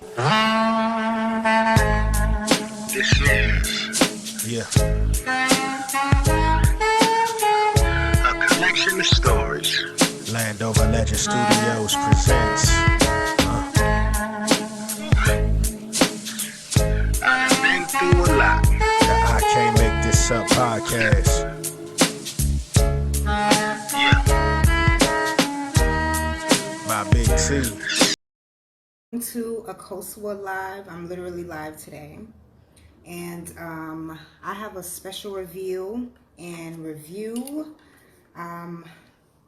This is a collection of stories. Landover Legend Studios presents I've been through a lot. the I Can't Make This Up podcast. My Big T. To Akosua live. I'm literally live today, and I have a special review. I'm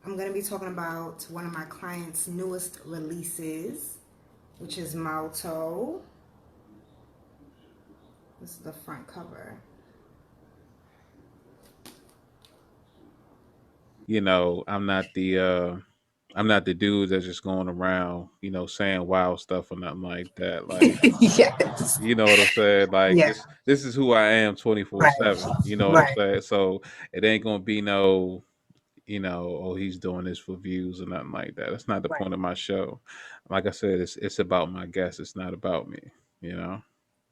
going to be talking about one of my clients' newest releases, which is Malto. This is the front cover. You know, I'm not the dude that's just going around, saying wild stuff or nothing like that. Like, Yes. you know what I'm saying? Like, Yeah. this is who I am 24/7. You know what I'm saying? So it ain't gonna be no, oh, he's doing this for views or nothing like that. That's not the point of my show. Like I said, it's about my guests. It's not about me.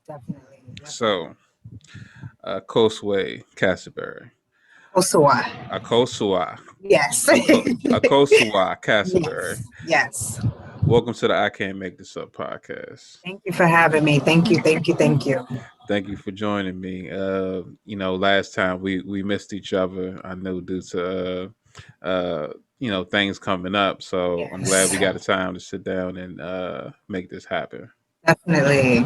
Definitely. So, Akousa Cassaberry. Akosua. Akosua. Yes. Akosua Cassaberry. Yes. Welcome to the I Can't Make This Up podcast. Thank you for having me. Thank you. Thank you for joining me. Last time we missed each other. I know due to things coming up. So Yes. I'm glad we got the time to sit down and make this happen. Definitely.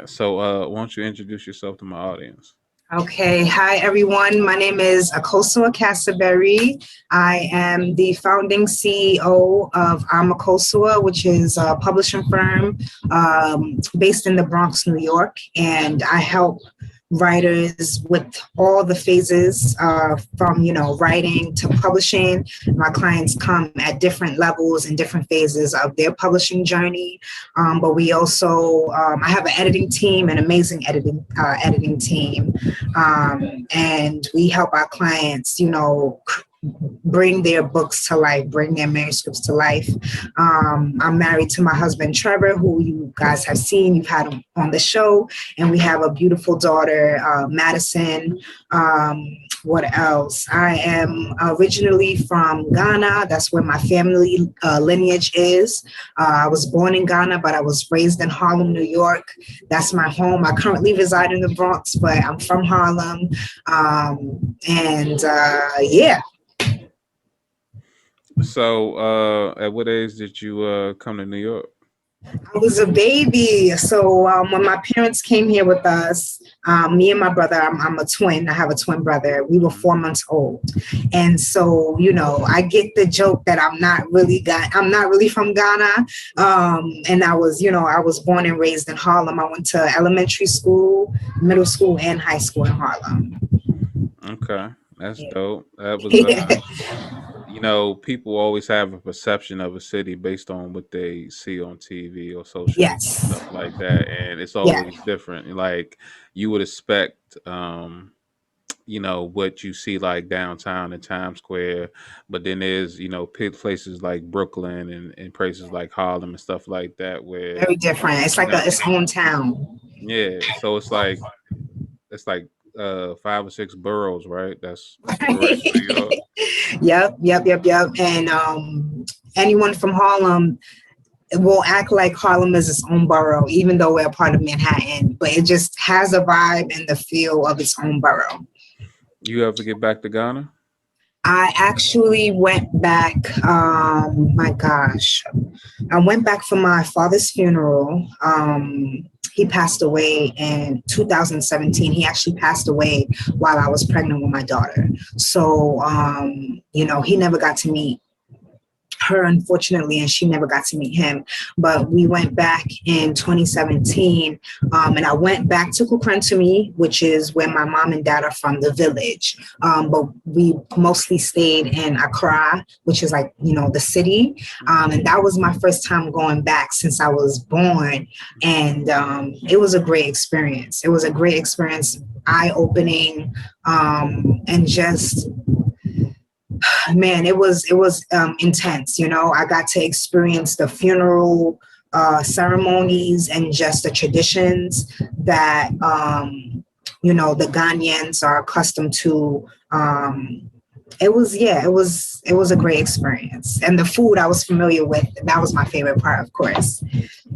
So why don't you introduce yourself to my audience? Okay. Hi, everyone. My name is Akousa Cassaberry. I am the founding CEO of Akosua, which is a publishing firm based in the Bronx, New York. And I help writers with all the phases from, writing to publishing. My clients come at different levels and different phases of their publishing journey. But we also, I have an editing team, an amazing editing team. And we help our clients, bring their books to life, bring their manuscripts to life. I'm married to my husband, Trevor, who you guys have seen. You've had him on the show. And we have a beautiful daughter, Madison. What else? I am originally from Ghana. That's where my family lineage is. I was born in Ghana, but I was raised in Harlem, New York. That's my home. I currently reside in the Bronx, but I'm from Harlem. Yeah. So at what age did you come to New York? I was a baby. So when my parents came here with us, me and my brother, I'm a twin. I have a twin brother. We were 4 months old. And so, I get the joke that I'm not really from Ghana. And I was born and raised in Harlem. I went to elementary school, middle school, and high school in Harlem. Okay. That's dope. That was people always have a perception of a city based on what they see on TV or social media, stuff like that, and it's always different. Like you would expect, what you see like downtown in Times Square, but then there's places like Brooklyn and places like Harlem and stuff like that where very different. It's like its own town. Yeah, so it's like 5 or 6 boroughs, right? That's correct. Yep. And anyone from Harlem will act like Harlem is its own borough, even though we're a part of Manhattan. But it just has a vibe and the feel of its own borough. You ever get back to Ghana? I actually went back. My gosh, I went back for my father's funeral. He passed away in 2017. He actually passed away while I was pregnant with my daughter. So, he never got to meet her, unfortunately, and she never got to meet him. But we went back in 2017, and I went back to Kukrantumi, which is where my mom and dad are from, the village. But we mostly stayed in Accra, which is like, the city. And that was my first time going back since I was born. And it was a great experience. Eye-opening, and just man, it was intense. I got to experience the funeral ceremonies and just the traditions that, the Ghanaians are accustomed to. It was a great experience. And the food I was familiar with, that was my favorite part, of course.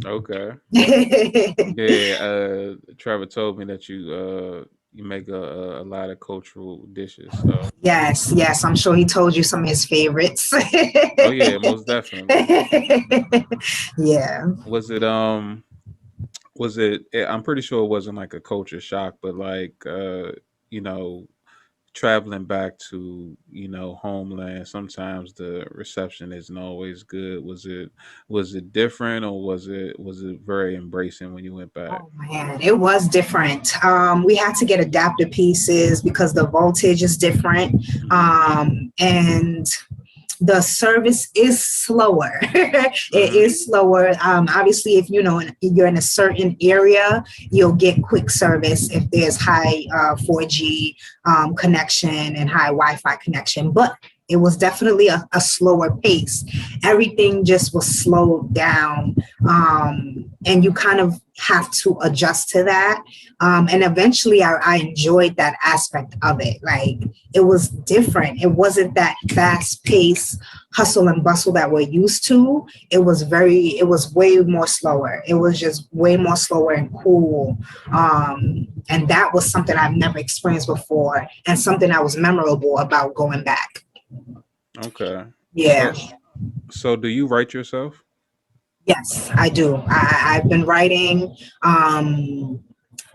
Okay. Yeah, Trevor told me that you make a lot of cultural dishes. So, Yes, I'm sure he told you some of his favorites. oh yeah, most definitely. Yeah. Was it was it? I'm pretty sure it wasn't like a culture shock, but like you know, traveling back to homeland, sometimes the reception isn't always good. Was it different, or was it very embracing when you went back? Oh man, it was different. We had to get adapter pieces because the voltage is different. Hmm. And the service is slower. It Hmm. is slower. Obviously, if you're in a certain area, you'll get quick service if there's high 4G connection and high Wi-Fi connection. But it was definitely a slower pace. Everything just was slowed down, and you kind of have to adjust to that. And eventually, I enjoyed that aspect of it. Like, it was different. It wasn't that fast pace hustle and bustle that we're used to. It was way more slower. It was just way more slower and cool. And that was something I've never experienced before, and something that was memorable about going back. Okay. Yeah. So do you write yourself? Yes, I do. I've been writing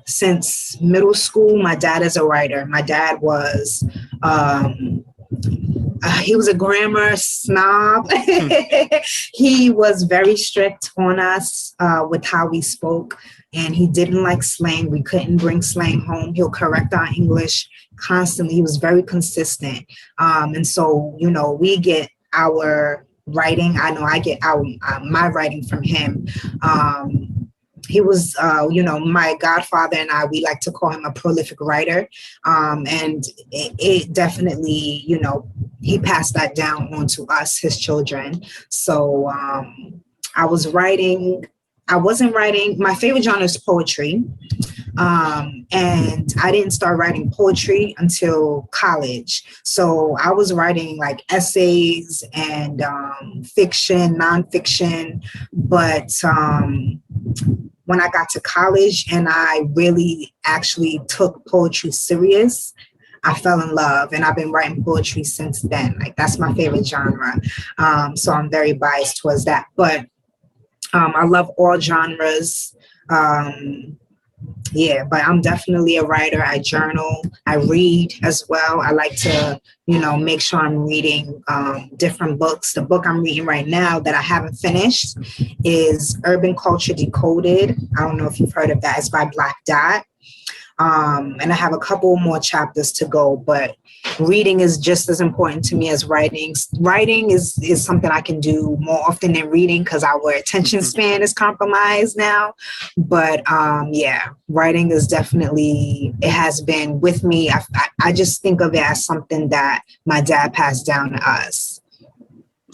since middle school. My dad is a writer. My dad was um, he was a grammar snob. He was very strict on us with how we spoke, and he didn't like slang. We couldn't bring slang home. He'll correct our English constantly. He was very consistent. And so, we get our writing. I know I get my writing from him. He was, my godfather, and we like to call him a prolific writer. And it definitely, he passed that down onto us, his children. So I wasn't writing. My favorite genre is poetry. And I didn't start writing poetry until college. So I was writing like essays and fiction, nonfiction. But when I got to college and I really actually took poetry serious, I fell in love, and I've been writing poetry since then. Like, that's my favorite genre. So I'm very biased towards that. But I love all genres. But I'm definitely a writer. I journal, I read as well. I like to, make sure I'm reading different books. The book I'm reading right now that I haven't finished is Urban Culture Decoded. I don't know if you've heard of that. It's by Black Dot. And I have a couple more chapters to go, but reading is just as important to me as writing. Writing is something I can do more often than reading because our attention span is compromised now. But writing is definitely, it has been with me. I just think of it as something that my dad passed down to us.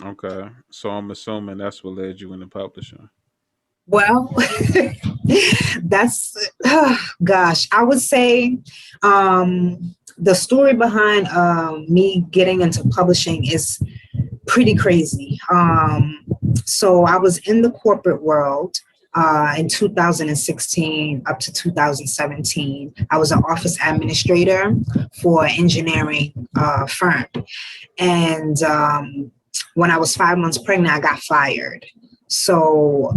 Okay. So I'm assuming that's what led you into publishing. Well, that's, gosh, I would say the story behind me getting into publishing is pretty crazy. So I was in the corporate world in 2016 up to 2017. I was an office administrator for an engineering firm. And when I was 5 months pregnant, I got fired. So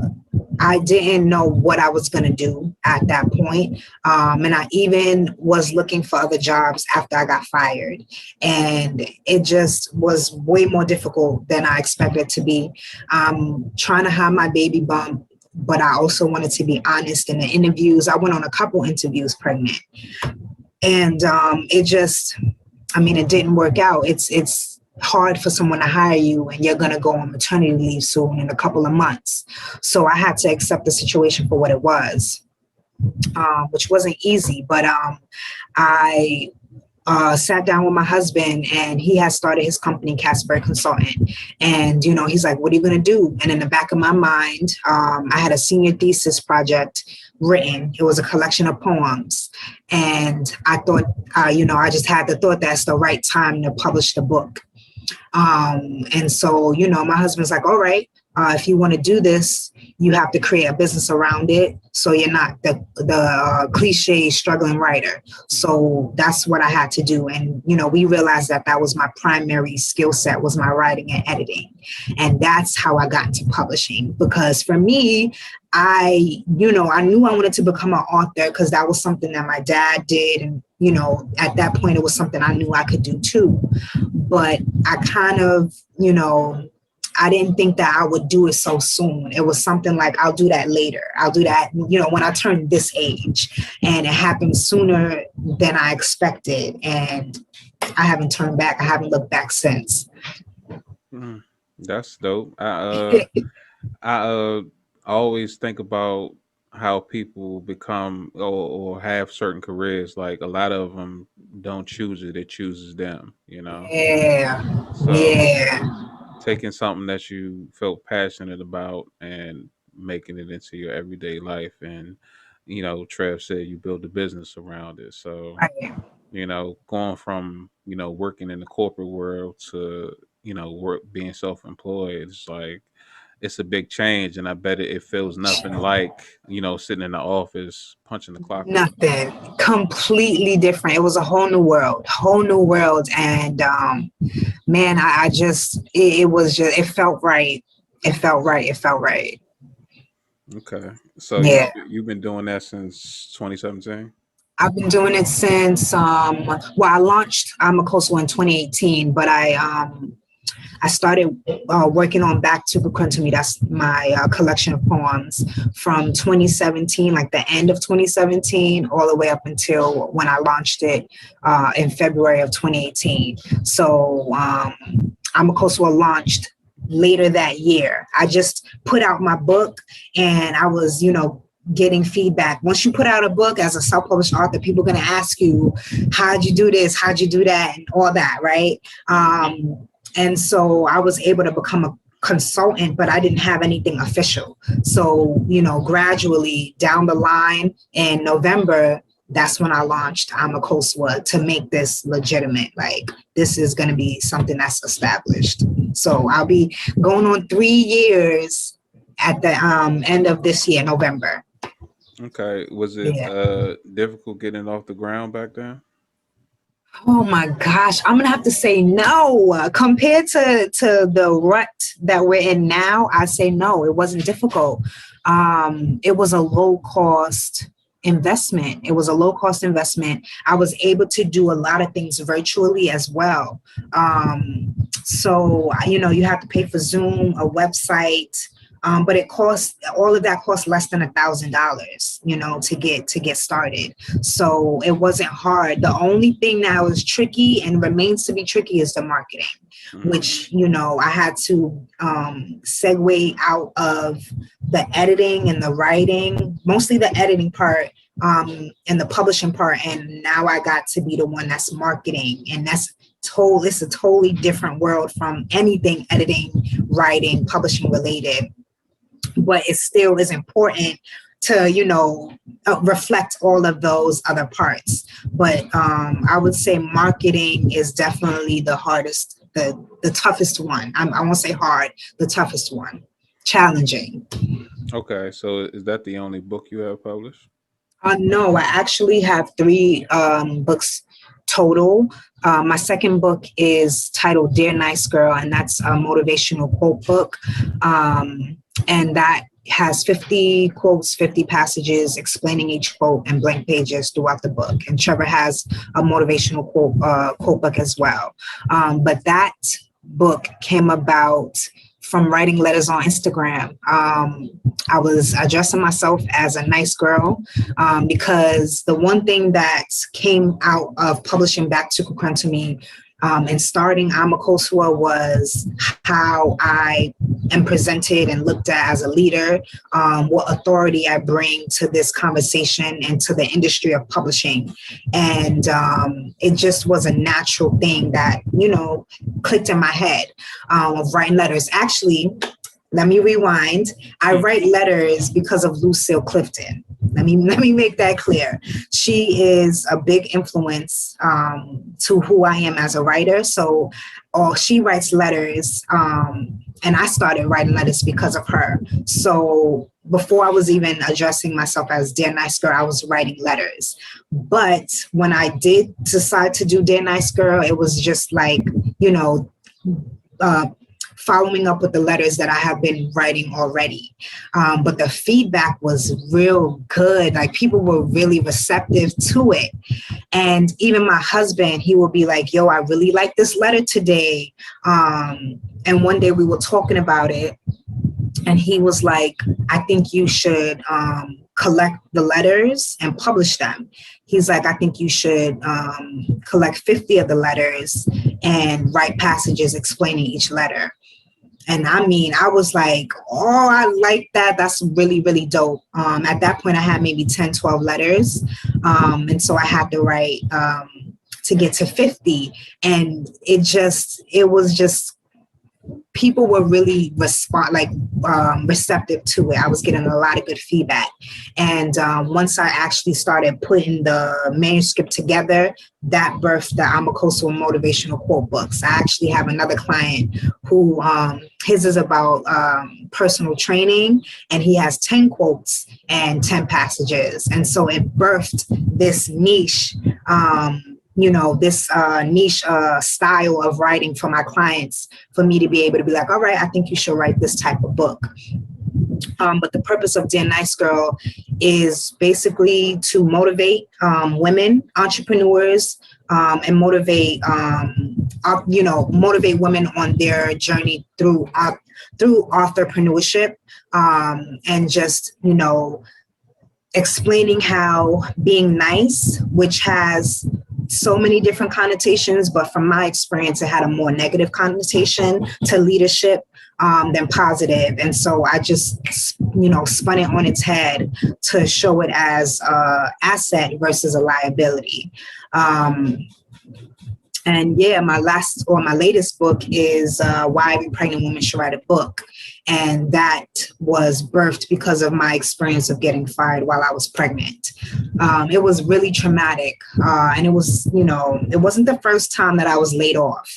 I didn't know what I was going to do at that point. And I even was looking for other jobs after I got fired. And it just was way more difficult than I expected it to be. Trying to have my baby bump, but I also wanted to be honest in the interviews. I went on a couple interviews pregnant. And it didn't work out. It's hard for someone to hire you and you're going to go on maternity leave soon in a couple of months. So I had to accept the situation for what it was, which wasn't easy. But I sat down with my husband, and he had started his company, Casberry Consultant. And, he's like, what are you going to do? And in the back of my mind, I had a senior thesis project written. It was a collection of poems. And I thought, I just had the thought that's the right time to publish the book. And so, my husband's like, all right, if you want to do this, you have to create a business around it. So you're not the cliche struggling writer. So that's what I had to do. And, we realized that was my primary skill set, was my writing and editing. And that's how I got into publishing. Because for me, I knew I wanted to become an author, because that was something that my dad did. And, at that point, it was something I knew I could do too. But I kind of, I didn't think that I would do it so soon. It was something like, I'll do that later. I'll do that, when I turn this age. And it happened sooner than I expected. And I haven't turned back. I haven't looked back since. That's dope. I always think about how people become or have certain careers. Like, a lot of them don't choose it; it chooses them. Yeah. So Yeah. taking something that you felt passionate about and making it into your everyday life, and Trev said you build a business around it. So Right. going from working in the corporate world to work being self-employed, it's like it's a big change, and I bet it feels nothing like sitting in the office punching the clock. Nothing. Completely different. It was a whole new world. And man, I just, it was just, it felt right. It felt right. Okay, so Yeah. you've been doing that since 2017. I've been doing it since, I launched Akosua in 2018, but I started working on Back to Kukruntumí. That's my collection of poems from 2017, like the end of 2017, all the way up until when I launched it in February of 2018. So Akosua launched later that year. I just put out my book, and I was, getting feedback. Once you put out a book as a self-published author, people are going to ask you, how'd you do this? How'd you do that? And all that, right? And so I was able to become a consultant, but I didn't have anything official. So, gradually down the line in November, that's when I launched Akosua to make this legitimate. Like, this is going to be something that's established. So I'll be going on 3 years at the end of this year, November. Okay, was it difficult getting off the ground back then? Oh my gosh, I'm gonna have to say no. Compared to the rut that we're in now, I'd say no, it wasn't difficult. It was a low cost investment. I was able to do a lot of things virtually as well. So, you have to pay for Zoom, a website, but all of that costs less than $1,000, to get started. So it wasn't hard. The only thing that was tricky and remains to be tricky is the marketing, which, I had to segue out of the editing and the writing, mostly the editing part, and the publishing part. And now I got to be the one that's marketing, and it's a totally different world from anything editing, writing, publishing related. But it still is important to, reflect all of those other parts. But I would say marketing is definitely the hardest, the toughest one. I won't say hard, the toughest one, challenging. Okay, so is that the only book you have published? No, I actually have 3 books total. My second book is titled Dear Nice Girl, and that's a motivational quote book. And that has 50 quotes, 50 passages explaining each quote, and blank pages throughout the book. And Trevor has a motivational quote book as well. But that book came about from writing letters on Instagram. I was addressing myself as a nice girl because the one thing that came out of publishing Back to Kukruntumí And starting Akosua was how I am presented and looked at as a leader, what authority I bring to this conversation and to the industry of publishing. And it just was a natural thing that, clicked in my head of writing letters. Actually, let me rewind. I write letters because of Lucille Clifton. Let me make that clear. She is a big influence to who I am as a writer. So she writes letters, and I started writing letters because of her. So before I was even addressing myself as Dear Nice Girl, I was writing letters. But when I did decide to do Dear Nice Girl, it was just like, following up with the letters that I have been writing already. But the feedback was real good. Like, people were really receptive to it. And even my husband, he would be like, yo, I really like this letter today. And one day we were talking about it, and he was like, I think you should collect the letters and publish them. He's like, I think you should collect 50 of the letters and write passages explaining each letter. And I mean, I was like, oh, I like that. That's really, really dope. At that point, I had maybe 10, 12 letters. And so I had to write to get to 50. And it was just, people were really receptive to it. I was getting a lot of good feedback. And once I actually started putting the manuscript together, that birthed the Akosua motivational quote books. I actually have another client who his is about personal training, and he has 10 quotes and 10 passages. And so it birthed this niche, this niche style of writing for my clients, for me to be able to be like, all right, I think you should write this type of book. But the purpose of Dear Nice Girl is basically to motivate women, entrepreneurs, and motivate women on their journey through entrepreneurship, and just, explaining how being nice, which has so many different connotations, but from my experience, it had a more negative connotation to leadership than positive. And so I just, spun it on its head to show it as an asset versus a liability. And yeah, my latest book is Why Every Pregnant Woman Should Write a Book. And that was birthed because of my experience of getting fired while I was pregnant. It was really traumatic. And it was, it wasn't the first time that I was laid off.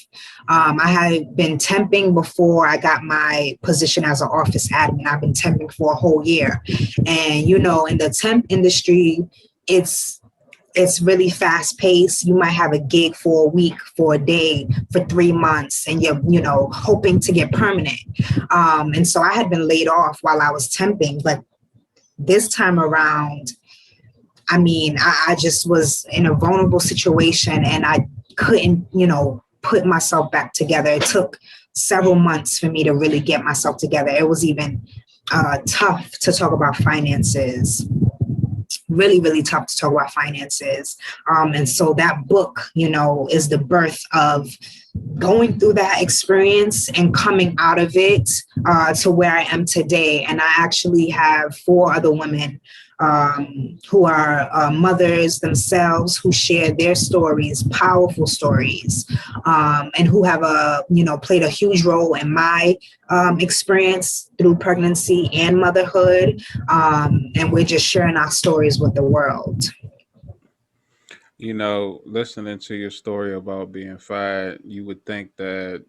I had been temping before I got my position as an office admin. I've been temping for a whole year. And, in the temp industry, it's really fast paced. You might have a gig for a week, for a day, for 3 months, and you're, hoping to get permanent. And so I had been laid off while I was temping, but this time around, I mean, I just was in a vulnerable situation, and I couldn't, put myself back together. It took several months for me to really get myself together. It was even tough to talk about finances. Really, really tough to talk about finances. And so that book, is the birth of going through that experience and coming out of it to where I am today. And I actually have 4 other women who are mothers themselves, who share their stories, powerful stories, and who have played a huge role in my experience through pregnancy and motherhood. And we're just sharing our stories with the world. Listening to your story about being fired, you would think that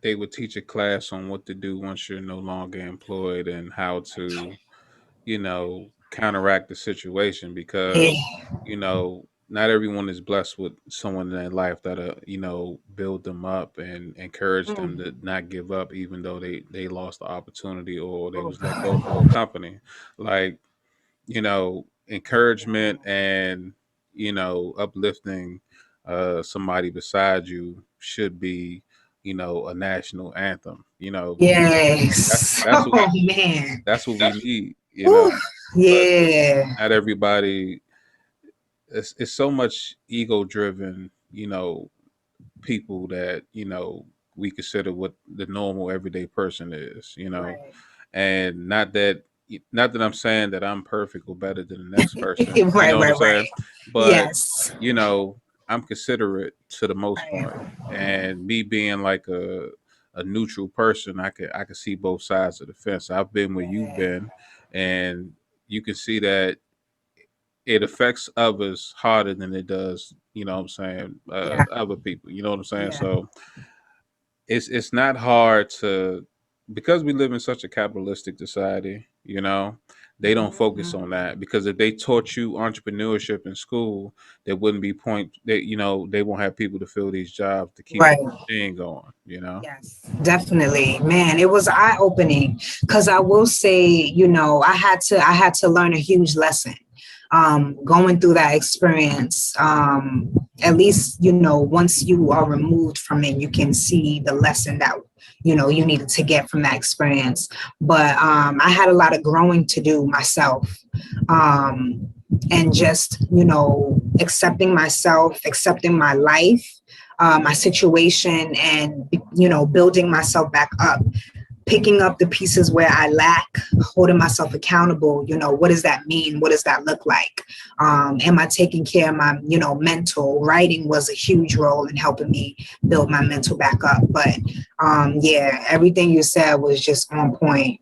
they would teach a class on what to do once you're no longer employed, and how to, counteract the situation, because, not everyone is blessed with someone in their life that'll, build them up and encourage them to not give up, even though they lost the opportunity or they was let go for a company. Like, encouragement and, uplifting somebody beside you should be, a national anthem. Yes. That's what Man. that's what we need, Ooh, but yeah. not everybody. It's so much ego driven, people that, we consider what the normal everyday person is, Right. and not that I'm saying that I'm perfect or better than the next person, you Right, know what I'm right, saying? right. But, Yes. I'm considerate to the most Right. part. And me being like a neutral person, I could see both sides of the fence. I've been where you've Yeah. been, and you can see that it affects others harder than it does, what I'm saying, Yeah. other people, you know what I'm saying? Yeah. So it's not hard to, because we live in such a capitalistic society, they don't focus Mhm. on that, because if they taught you entrepreneurship in school, there wouldn't be point that, they won't have people to fill these jobs to keep Right. the machine going. Yes, definitely. Man, it was eye-opening because I will say, I had to learn a huge lesson. Going through that experience, at least, once you are removed from it, you can see the lesson that, you needed to get from that experience. But I had a lot of growing to do myself. And just, accepting myself, accepting my life, my situation, and, building myself back up, picking up the pieces where I lack, holding myself accountable. What does that mean? What does that look like? Am I taking care of my, mental? Writing was a huge role in helping me build my mental back up. But yeah, everything you said was just on point.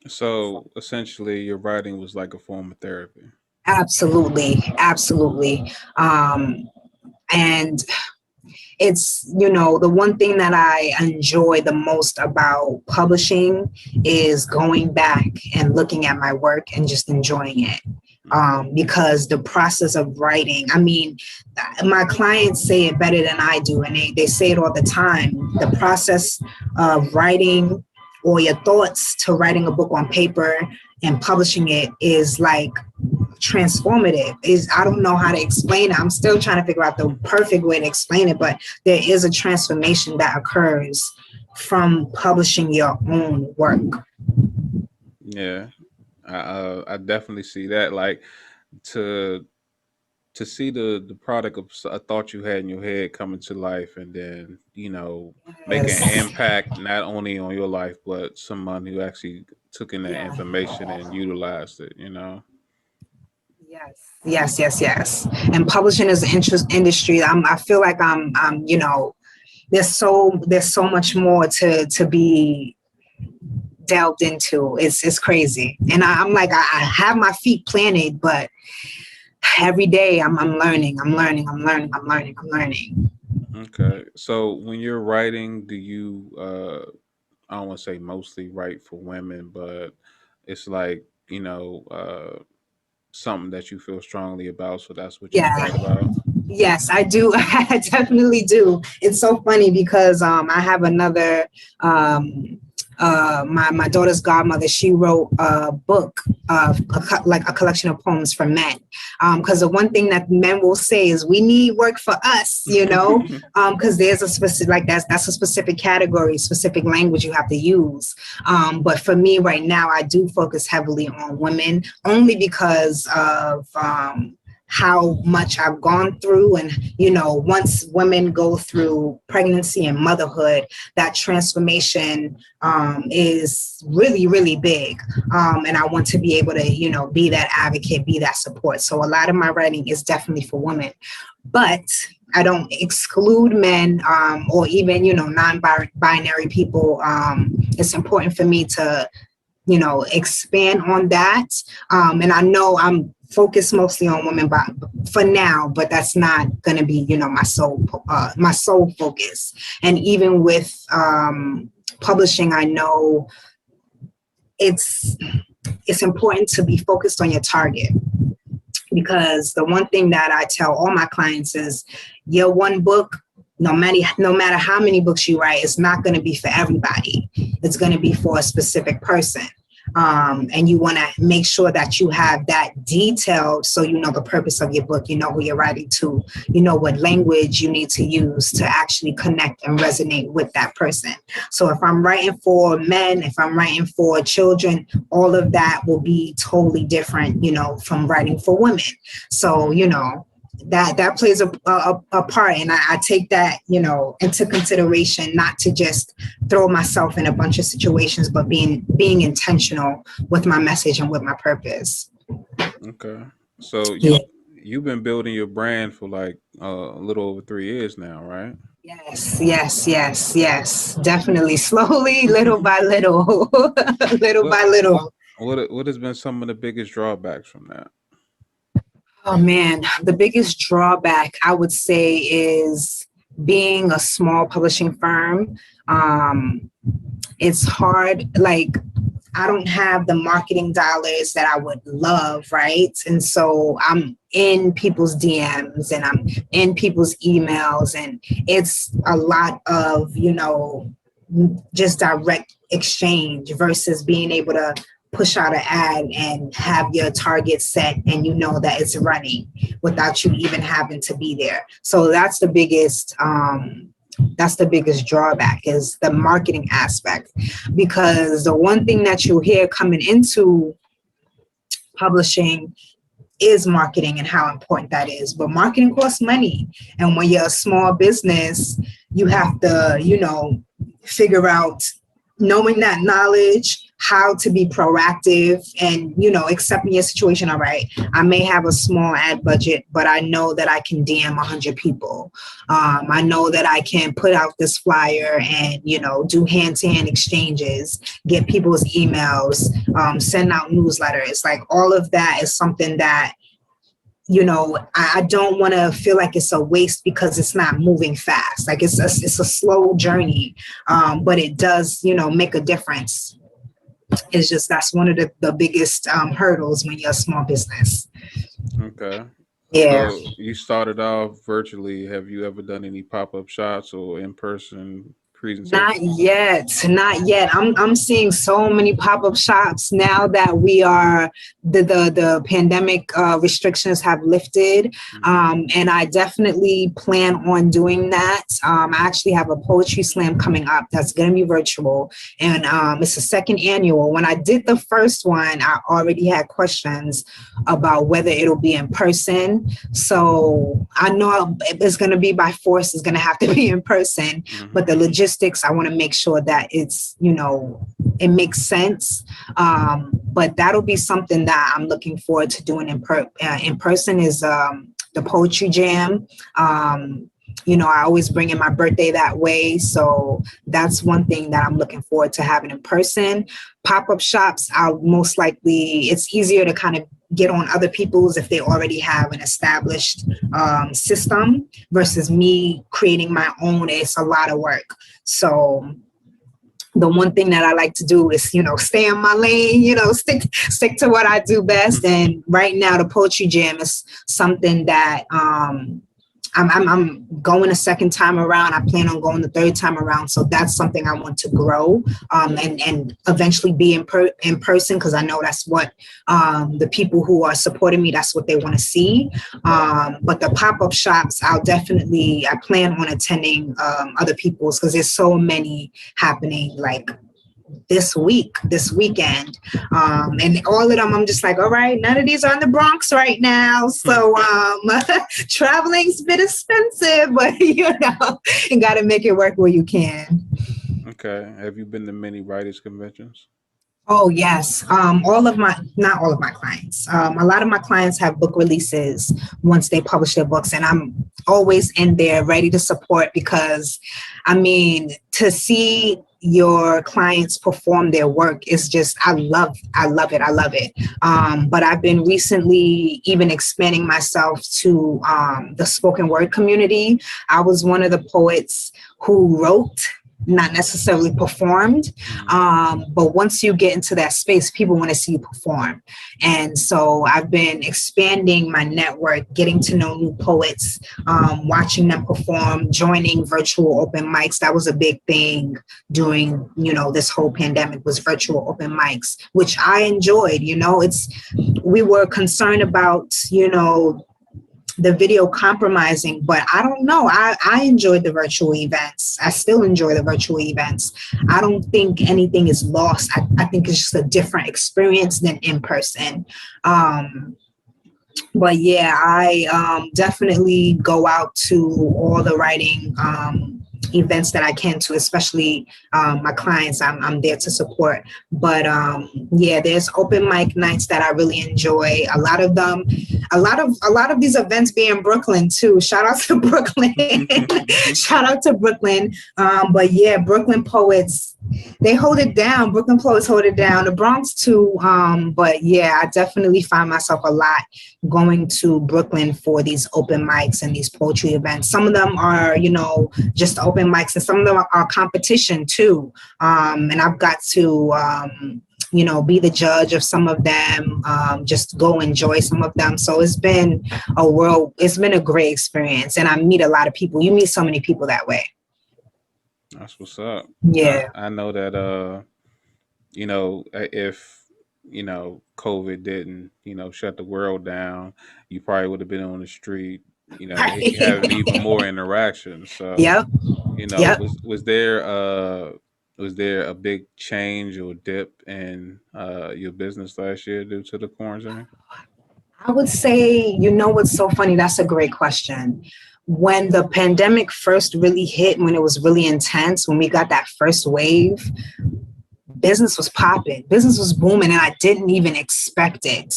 So essentially, your writing was like a form of therapy. Absolutely, absolutely. And it's, the one thing that I enjoy the most about publishing is going back and looking at my work and just enjoying it. Because the process of writing, I mean, my clients say it better than I do, and they say it all the time. The process of writing, or your thoughts to writing a book on paper and publishing it, is like transformative. Is I don't know how to explain it. I'm still trying to figure out the perfect way to explain it, but there is a transformation that occurs from publishing your own work. Yeah, I definitely see that. Like, to to see the product of a thought you had in your head coming to life, and then make an Yes. impact not only on your life but someone who actually took in that Yeah. information and utilized it. Yes. Yes. Yes. Yes. And publishing is an industry. I feel like there's so much more to be delved into. It's crazy, and I'm like, I have my feet planted, but every day I'm learning. I'm learning. I'm learning. I'm learning. I'm learning. Okay, so when you're writing, do you I don't want to say mostly write for women, but it's like, something that you feel strongly about, so that's what you Yeah. write about. Yes, I do. I definitely do. It's so funny because I have another um my daughter's godmother. She wrote a book of like a collection of poems for men. Because the one thing that men will say is we need work for us, because there's a specific, like, that's a specific category, specific language you have to use. But for me right now, I do focus heavily on women, only because of how much I've gone through. And, once women go through pregnancy and motherhood, that transformation is really, really big. And I want to be able to, be that advocate, be that support. So a lot of my writing is definitely for women, but I don't exclude men, or even, non-binary people. It's important for me to, expand on that. And I know I'm focused mostly on women, but for now, but that's not going to be, my sole focus. And even with publishing, I know it's important to be focused on your target, because the one thing that I tell all my clients is your one book, no matter how many books you write, it's not going to be for everybody. It's going to be for a specific person. And you want to make sure that you have that detailed, so you know the purpose of your book, you know who you're writing to, you know what language you need to use to actually connect and resonate with that person. So if I'm writing for men, if I'm writing for children, all of that will be totally different, from writing for women. So, that plays a part, and I take that, you know, into consideration, not to just throw myself in a bunch of situations, but being intentional with my message and with my purpose. Okay. So Yeah. you've been building your brand for like a little over 3 years now, right? Yes, definitely. Slowly, little by little, little What by little. what has been some of the biggest drawbacks from that? Oh man, the biggest drawback I would say is being a small publishing firm. It's hard. Like, I don't have the marketing dollars that I would love, right? And so I'm in people's DMs and I'm in people's emails, and it's a lot of, you know, just direct exchange versus being able to push out an ad and have your target set and you know that it's running without you even having to be there. So that's the biggest drawback, is the marketing aspect, because the one thing that you hear coming into publishing is marketing and how important that is. But marketing costs money. And when you're a small business, you have to, you know, figure out, knowing that knowledge, how to be proactive and, you know, accepting your situation. All right, I may have a small ad budget, but I know that I can DM 100 people. I know that I can put out this flyer and, you know, do hand-to-hand exchanges, get people's emails, send out newsletters. Like, all of that is something that, you know, I don't want to feel like it's a waste because it's not moving fast. Like, it's a slow journey, but it does, you know, make a difference. It's just, that's one of the biggest hurdles when you're a small business. Okay. Yeah. So you started off virtually. Have you ever done any pop-up shops or in-person Not presentations? yet, not yet. I'm seeing so many pop-up shops now that we are the pandemic restrictions have lifted, and I definitely plan on doing that. I actually have a poetry slam coming up that's going to be virtual, and it's a second annual. When I did the first one, I already had questions about whether it'll be in person. So I know it's going to be by force. It's going to have to be in person, but the logistics, I want to make sure that it's, you know, it makes sense. But that'll be something that I'm looking forward to doing in person, is the poetry jam. You know, I always bring in my birthday that way. So that's one thing that I'm looking forward to having in person. Pop-up shops, I'll most likely, it's easier to kind of get on other people's if they already have an established system versus me creating my own. It's a lot of work. So the one thing that I like to do is, you know, stay in my lane, you know, stick to what I do best. And right now, the poetry jam is something that I'm going a second time around. I plan on going the third time around. So that's something I want to grow and eventually be in person, because I know that's what the people who are supporting me, that's what they want to see. But the pop-up shops, I plan on attending other people's, because there's so many happening, like this weekend, and all of them, I'm just like, all right, none of these are in the Bronx right now, so traveling's a bit expensive, but you know, you got to make it work where you can. Okay. Have you been to many writers conventions? Oh yes, not all of my clients. A lot of my clients have book releases once they publish their books, and I'm always in there ready to support, because I mean, to see your clients perform their work is just, I love it. But I've been recently even expanding myself to the spoken word community. I was one of the poets who wrote, not necessarily performed. But once you get into that space, people want to see you perform. And so I've been expanding my network, getting to know new poets, watching them perform, joining virtual open mics. That was a big thing during, you know, this whole pandemic, was virtual open mics, which I enjoyed. You know, we were concerned about, you know, the video compromising, but I don't know. I enjoyed the virtual events. I still enjoy the virtual events. I don't think anything is lost. I think it's just a different experience than in person. But yeah, I definitely go out to all the writing events that I can to, especially my clients. I'm there to support. But yeah, there's open mic nights that I really enjoy. A lot of them, a lot of these events be in Brooklyn too. Shout out to Brooklyn. Shout out to Brooklyn. But yeah, Brooklyn poets, they hold it down. Brooklyn poets hold it down. The Bronx too. But yeah, I definitely find myself a lot going to Brooklyn for these open mics and these poetry events. Some of them are, you know, just open mics, and some of them are competition too. And I've got to, you know, be the judge of some of them, just go enjoy some of them. So it's been a great experience. And I meet a lot of people. You meet so many people that way. That's what's up. Yeah. I know that, you know, if, you know, COVID didn't, you know, shut the world down, you probably would have been on the street, you know, having even more interaction. So, Yep. you know, Yep. was there a big change or dip in your business last year due to the quarantine? I would say, you know what's so funny? That's a great question. When the pandemic first really hit, when it was really intense, when we got that first wave, business was popping, business was booming, and I didn't even expect it.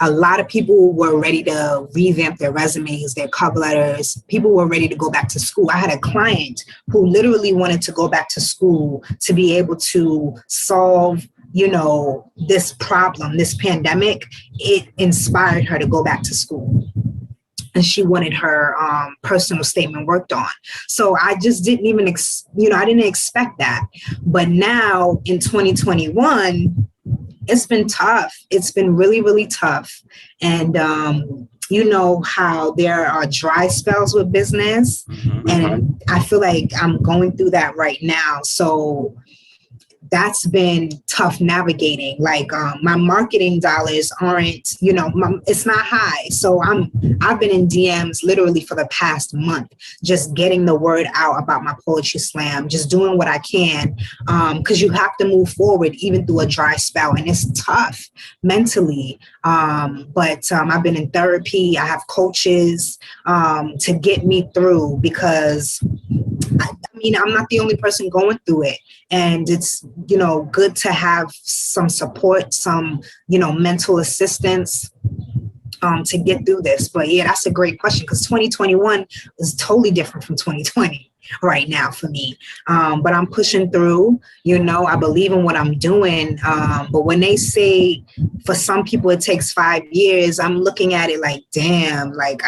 A lot of people were ready to revamp their resumes, their cover letters. People were ready to go back to school. I had a client who literally wanted to go back to school to be able to solve, you know, this problem, this pandemic. It inspired her to go back to school. And she wanted her personal statement worked on. So I just didn't even, I didn't expect that. But now in 2021, it's been tough. It's been really, really tough. And you know how there are dry spells with business. And I feel like I'm going through that right now. So that's been tough navigating. Like my marketing dollars aren't, you know, it's not high. So I've been in DMs literally for the past month, just getting the word out about my poetry slam, just doing what I can, because you have to move forward even through a dry spell, and it's tough mentally. But I've been in therapy. I have coaches to get me through, because I mean, I'm not the only person going through it. And it's, you know, good to have some support, some, you know, mental assistance to get through this. But yeah, that's a great question, because 2021 is totally different from 2020 right now for me. But I'm pushing through, you know, I believe in what I'm doing. But when they say for some people it takes 5 years, I'm looking at it like, damn, like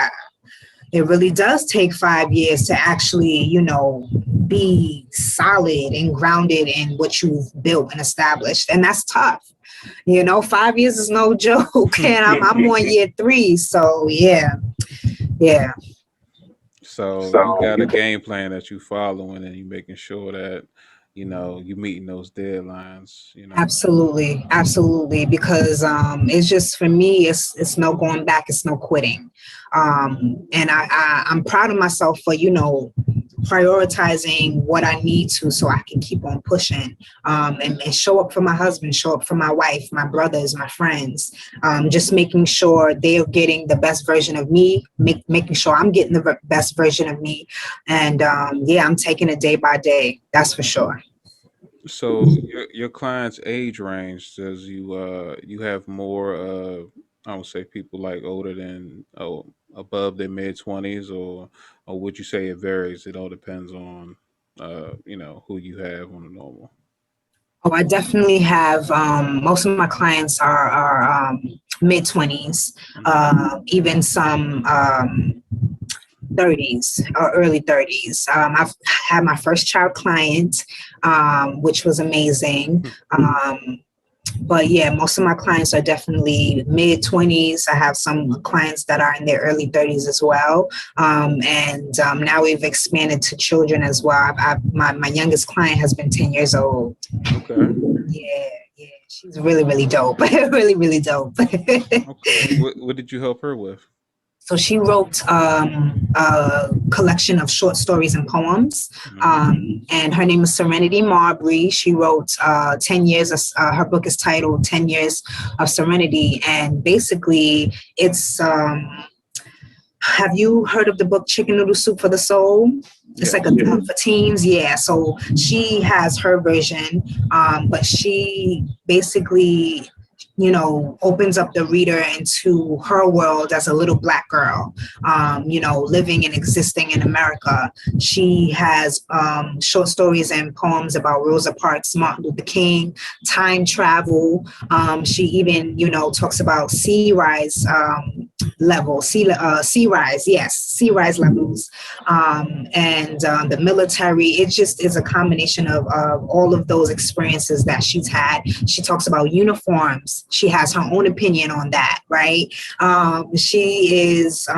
it really does take 5 years to actually, you know, be solid and grounded in what you've built and established. And that's tough. You know, 5 years is no joke. And I'm on year 3. So yeah. So you got a game plan that you following, and you making sure that, you know, you meeting those deadlines, you know. Absolutely. Because it's just, for me, it's no going back, it's no quitting. And I'm proud of myself for, you know, prioritizing what I need to, so I can keep on pushing, and show up for my husband, show up for my wife, my brothers, my friends, just making sure they're getting the best version of me, making sure I'm getting the best version of me. And yeah, I'm taking it day by day. That's for sure. So your client's age range, says you have more I would say people like older than, above their mid 20s, or would you say it varies? It all depends on you know, who you have on a normal. Oh, I definitely have. Most of my clients are mid 20s, Mhm. even some 30s or early 30s. I've had my first child client, which was amazing. But yeah, most of my clients are definitely mid 20s. I have some clients that are in their early 30s as well. And now we've expanded to children as well. My youngest client has been 10 years old. Okay. Yeah, she's really, really dope. Really, really dope. Okay. What did you help her with? So she wrote a collection of short stories and poems, and her name is Serenity Marbury. She wrote 10 years, her book is titled 10 Years of Serenity, and basically it's, have you heard of the book Chicken Noodle Soup for the Soul? It's like a book for teens. Yeah. So she has her version, but she basically, you know, opens up the reader into her world as a little Black girl, you know, living and existing in America. She has short stories and poems about Rosa Parks, Martin Luther King, time travel. She even, you know, talks about sea rise levels, sea rise levels, and the military. It just is a combination of all of those experiences that she's had. She talks about uniforms. She has her own opinion on that, right? She is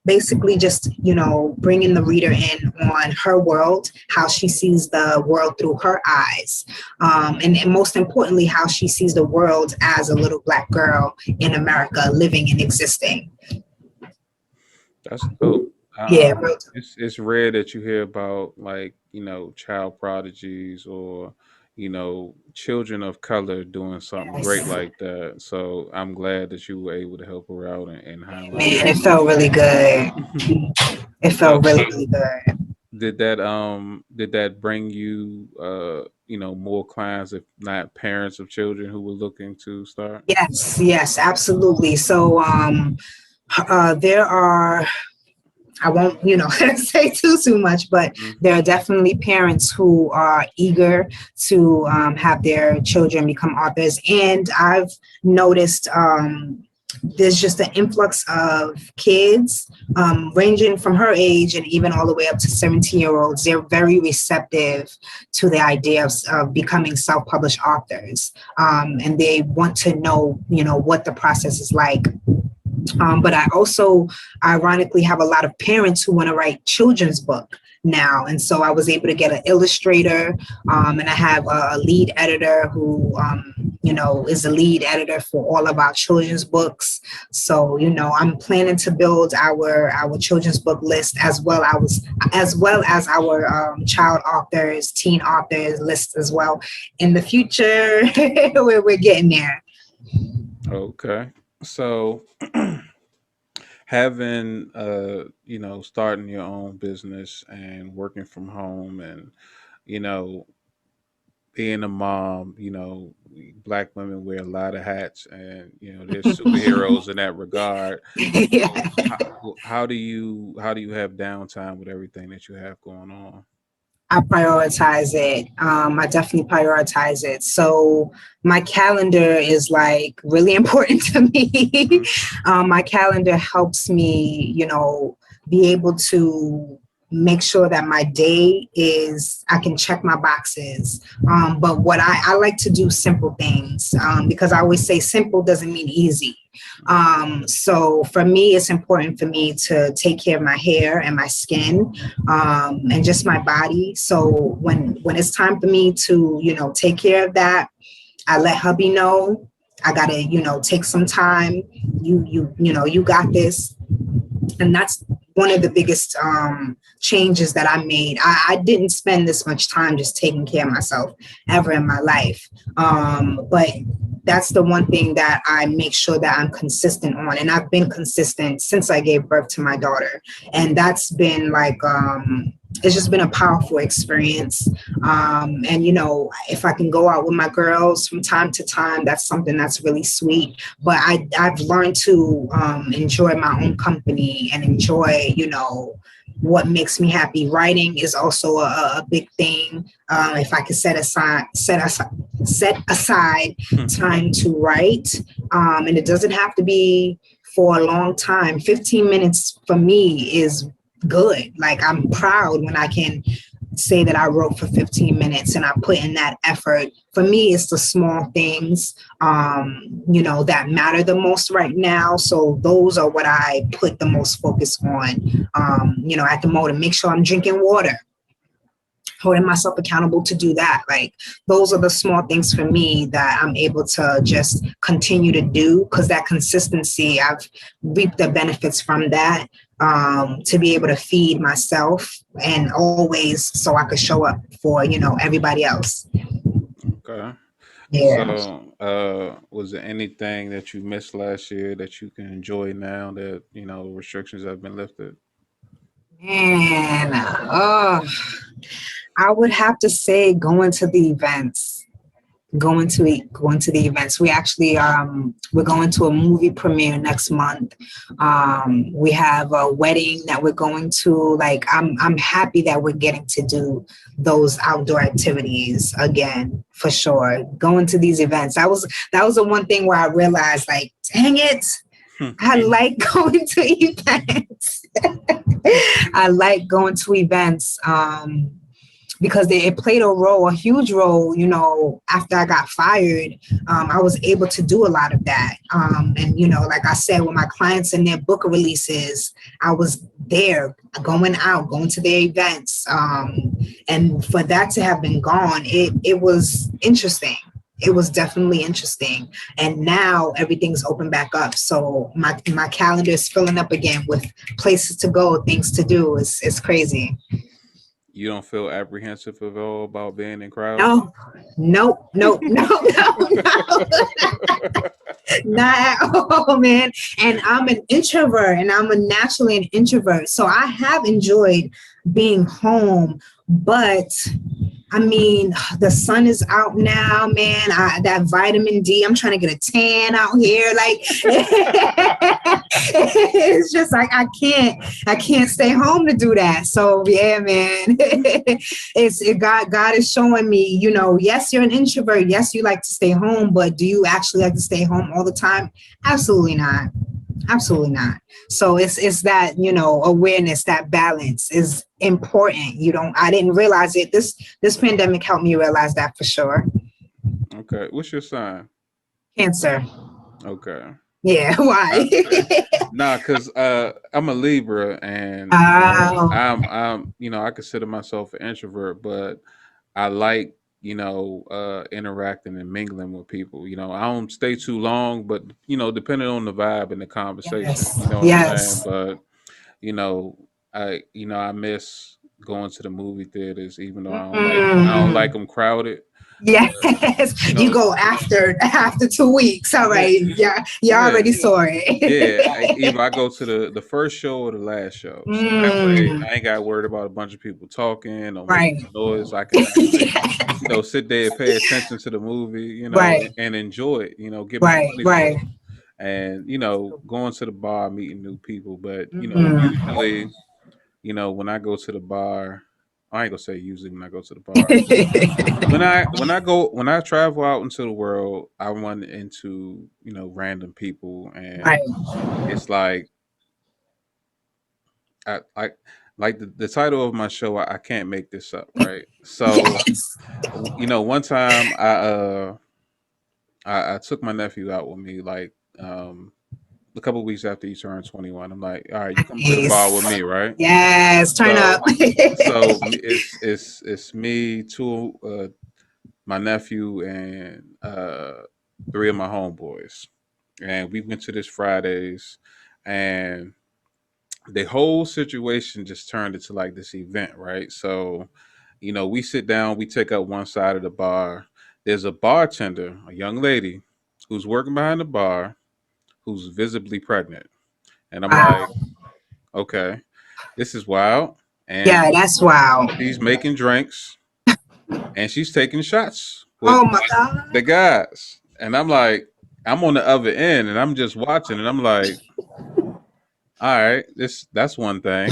basically just, you know, bringing the reader in on her world, how she sees the world through her eyes, and most importantly, how she sees the world as a little Black girl in America, living and existing. That's dope. Yeah, It's rare that you hear about, like, you know, child prodigies or, you know, children of color doing something great yes. like that. So I'm glad that you were able to help her out and highlight Man, that. it felt really good. It So felt really, really good. did that bring you you know, more clients, if not parents of children who were looking to start? Yes, absolutely. So there are, I won't, you know, say too much, but there are definitely parents who are eager to have their children become authors. And I've noticed there's just an influx of kids ranging from her age and even all the way up to 17-year-olds. They're very receptive to the idea of becoming self-published authors. And they want to know, you know, what the process is like. But I also ironically have a lot of parents who want to write children's book now. And so I was able to get an illustrator, and I have a lead editor who, you know, is the lead editor for all of our children's books. So, you know, I'm planning to build our children's book list as well as our child authors, teen authors list as well in the future. We're getting there. Okay. So having you know, starting your own business and working from home and, you know, being a mom, you know, Black women wear a lot of hats, and, you know, they're superheroes in that regard. So Yeah. how do you have downtime with everything that you have going on? I prioritize it. I definitely prioritize it. So my calendar is like really important to me. Mhm. My calendar helps me, you know, be able to make sure that my day is, I can check my boxes. But what I like to do simple things, because I always say simple doesn't mean easy. So for me, it's important for me to take care of my hair and my skin, and just my body. So when it's time for me to, you know, take care of that, I let hubby know I gotta, you know, take some time. You know, you got this. And that's one of the biggest changes that I made. I didn't spend this much time just taking care of myself ever in my life. But that's the one thing that I make sure that I'm consistent on. And I've been consistent since I gave birth to my daughter. And that's been like, it's just been a powerful experience. And, you know, if I can go out with my girls from time to time, that's something that's really sweet. But I've learned to enjoy my own company and enjoy, you know, what makes me happy. Writing is also a big thing. If I could set aside time to write, and it doesn't have to be for a long time. 15 minutes for me is good. Like, I'm proud when I can say that I wrote for 15 minutes and I put in that effort. For me, it's the small things, you know, that matter the most right now. So those are what I put the most focus on, you know, at the moment. Make sure I'm drinking water. holding myself accountable to do that. Like those are the small things for me that I'm able to just continue to do, because that consistency, I've reaped the benefits from that, to be able to feed myself and always so I could show up for, everybody else. Okay. Yeah. So, was there anything that you missed last year that you can enjoy now that restrictions have been lifted? Man, I would have to say going to the events. Going to the events. We actually we're going to a movie premiere next month. We have a wedding that we're going to. Like I'm happy that we're getting to do those outdoor activities again, for sure. Going to these events. That was the one thing where I realized, like, dang it, I like going to events. I like going to events. Because it played a huge role, after I got fired. I was able to do a lot of that. And, like I said, with my clients and their book releases, I was there going out, going to their events. And for that to have been gone, it was interesting. It was definitely interesting. And now everything's open back up. So my calendar is filling up again with places to go, things to do. It's crazy. You don't feel apprehensive at all about being in crowds? No, nope, nope, no, no, no, not at all, man. And I'm an introvert, and I'm naturally an introvert. So I have enjoyed being home, but I mean, the sun is out now, man. That vitamin D, I'm trying to get a tan out here. Like, it's just like I can't stay home to do that. So yeah, man, God is showing me, yes, you're an introvert. Yes, you like to stay home, but do you actually like to stay home all the time? Absolutely not. Absolutely not. So it's that, awareness, that balance is important. I didn't realize it. This pandemic helped me realize that for sure. Okay. What's your sign? Cancer. Okay. Yeah. Why? Nah, cause I'm a Libra, and Oh, I consider myself an introvert, but I like interacting and mingling with people. I don't stay too long, but depending on the vibe and the conversation, yes. you know what I'm saying. Yes. But you know, I miss going to the movie theaters, even though I don't like Mm. them crowded. But Yes. you You know, go after 2 weeks. All yeah, right. Yeah. You yeah, already saw yeah. it. Either I go to the first show or the last show, so that way Mm. I ain't got worried about a bunch of people talking or making Right. noise. I can actually, sit there and pay attention to the movie, Right. and enjoy it. Get my Right. money Right. worth, and going to the bar, meeting new people. But Mm. usually, when I go to the bar, I ain't gonna say usually when I go to the bar. When I travel out into the world, I run into random people, and Right. it's like I like the title of my show. I can't make this up, right? So Yes. one time I took my nephew out with me, like a couple of weeks after he turned 21. I'm like, all right, you come to the bar with Nice. me, right? Yes. Turn up. It's me, two my nephew, and three of my homeboys, and we went to this Fridays, and the whole situation just turned into like this event, right? So, we sit down, we take up one side of the bar. There's a bartender, a young lady, who's working behind the bar, who's visibly pregnant, and I'm like, Wow. okay, this is wild, and Yeah, that's wow. she's making drinks and she's taking shots with Oh my God. the guys, and I'm like, I'm on the other end, and I'm just watching, and I'm like, all right, that's one thing.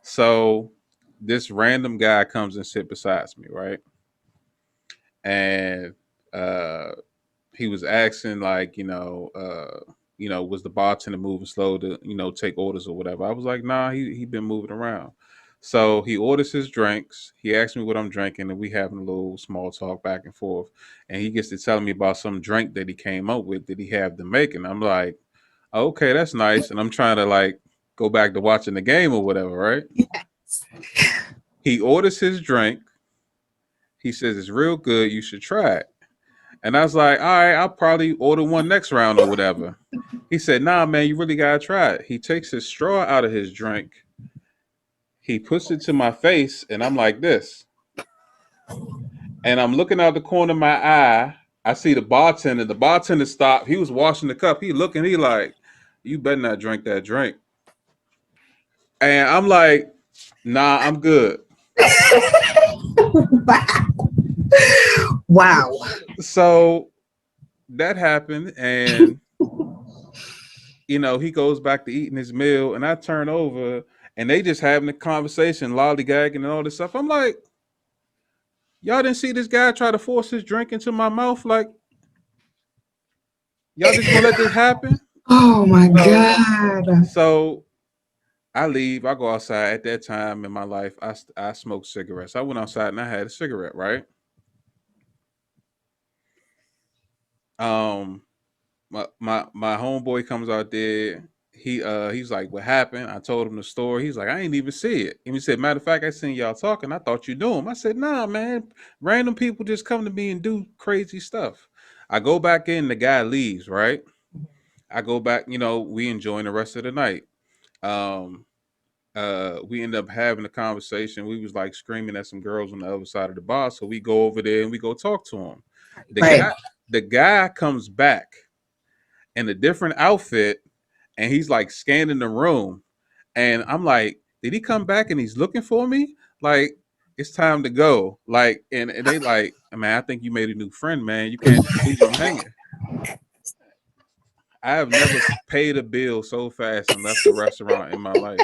So this random guy comes and sit beside me, right? And uh he was asking, like, was the bartender moving slow to, take orders or whatever. I was like, nah, he been moving around. So he orders his drinks. He asks me what I'm drinking, and we having a little small talk back and forth. And he gets to telling me about some drink that he came up with that he had to make. And I'm like, okay, that's nice. And I'm trying to like go back to watching the game or whatever, right? He orders his drink. He says it's real good. You should try it. And I was like, all right, I'll probably order one next round or whatever. He said, nah, man, you really gotta try it. He takes his straw out of his drink. He puts it to my face, and I'm like this. And I'm looking out the corner of my eye. I see the bartender. The bartender stopped. He was washing the cup. He looking. He like, you better not drink that drink. And I'm like, nah, I'm good. Wow. So that happened, and he goes back to eating his meal, and I turn over, and they just having a conversation, lollygagging and all this stuff. I'm like, y'all didn't see this guy try to force his drink into my mouth? Like, y'all just gonna let this happen? Oh my God. So I leave. I go outside. At that time in my life, I smoked cigarettes. I went outside and I had a cigarette, right? My homeboy comes out there. He's like, what happened? I told him the story. He's like, I ain't even see it. And he said, matter of fact, I seen y'all talking. I thought you knew him. I said, nah, man. Random people just come to me and do crazy stuff. I go back in. The guy leaves. Right. I go back. We enjoying the rest of the night. We end up having a conversation. We was like screaming at some girls on the other side of the bar. So we go over there and we go talk to him. The guy comes back in a different outfit, and he's like scanning the room. And I'm like, did he come back and he's looking for me? Like, it's time to go. Like, and they like, man, I think you made a new friend, man. You can't just leave him hanging. I have never paid a bill so fast and left a restaurant in my life.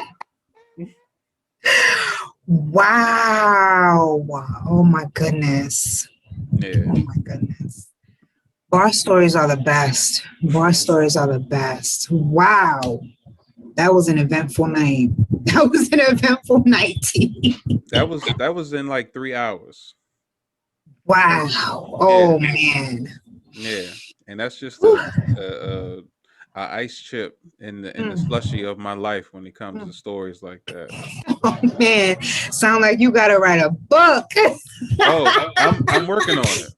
Wow. Oh my goodness. Yeah. Oh my goodness. Bar stories are the best. Bar stories are the best. Wow. That was an eventful night. That was an eventful night. That was in like 3 hours. Wow. Oh man. Yeah. And that's just a ice chip in the slushy of my life when it comes to stories like that. Oh man. Sound like you gotta write a book. Oh, I'm working on it.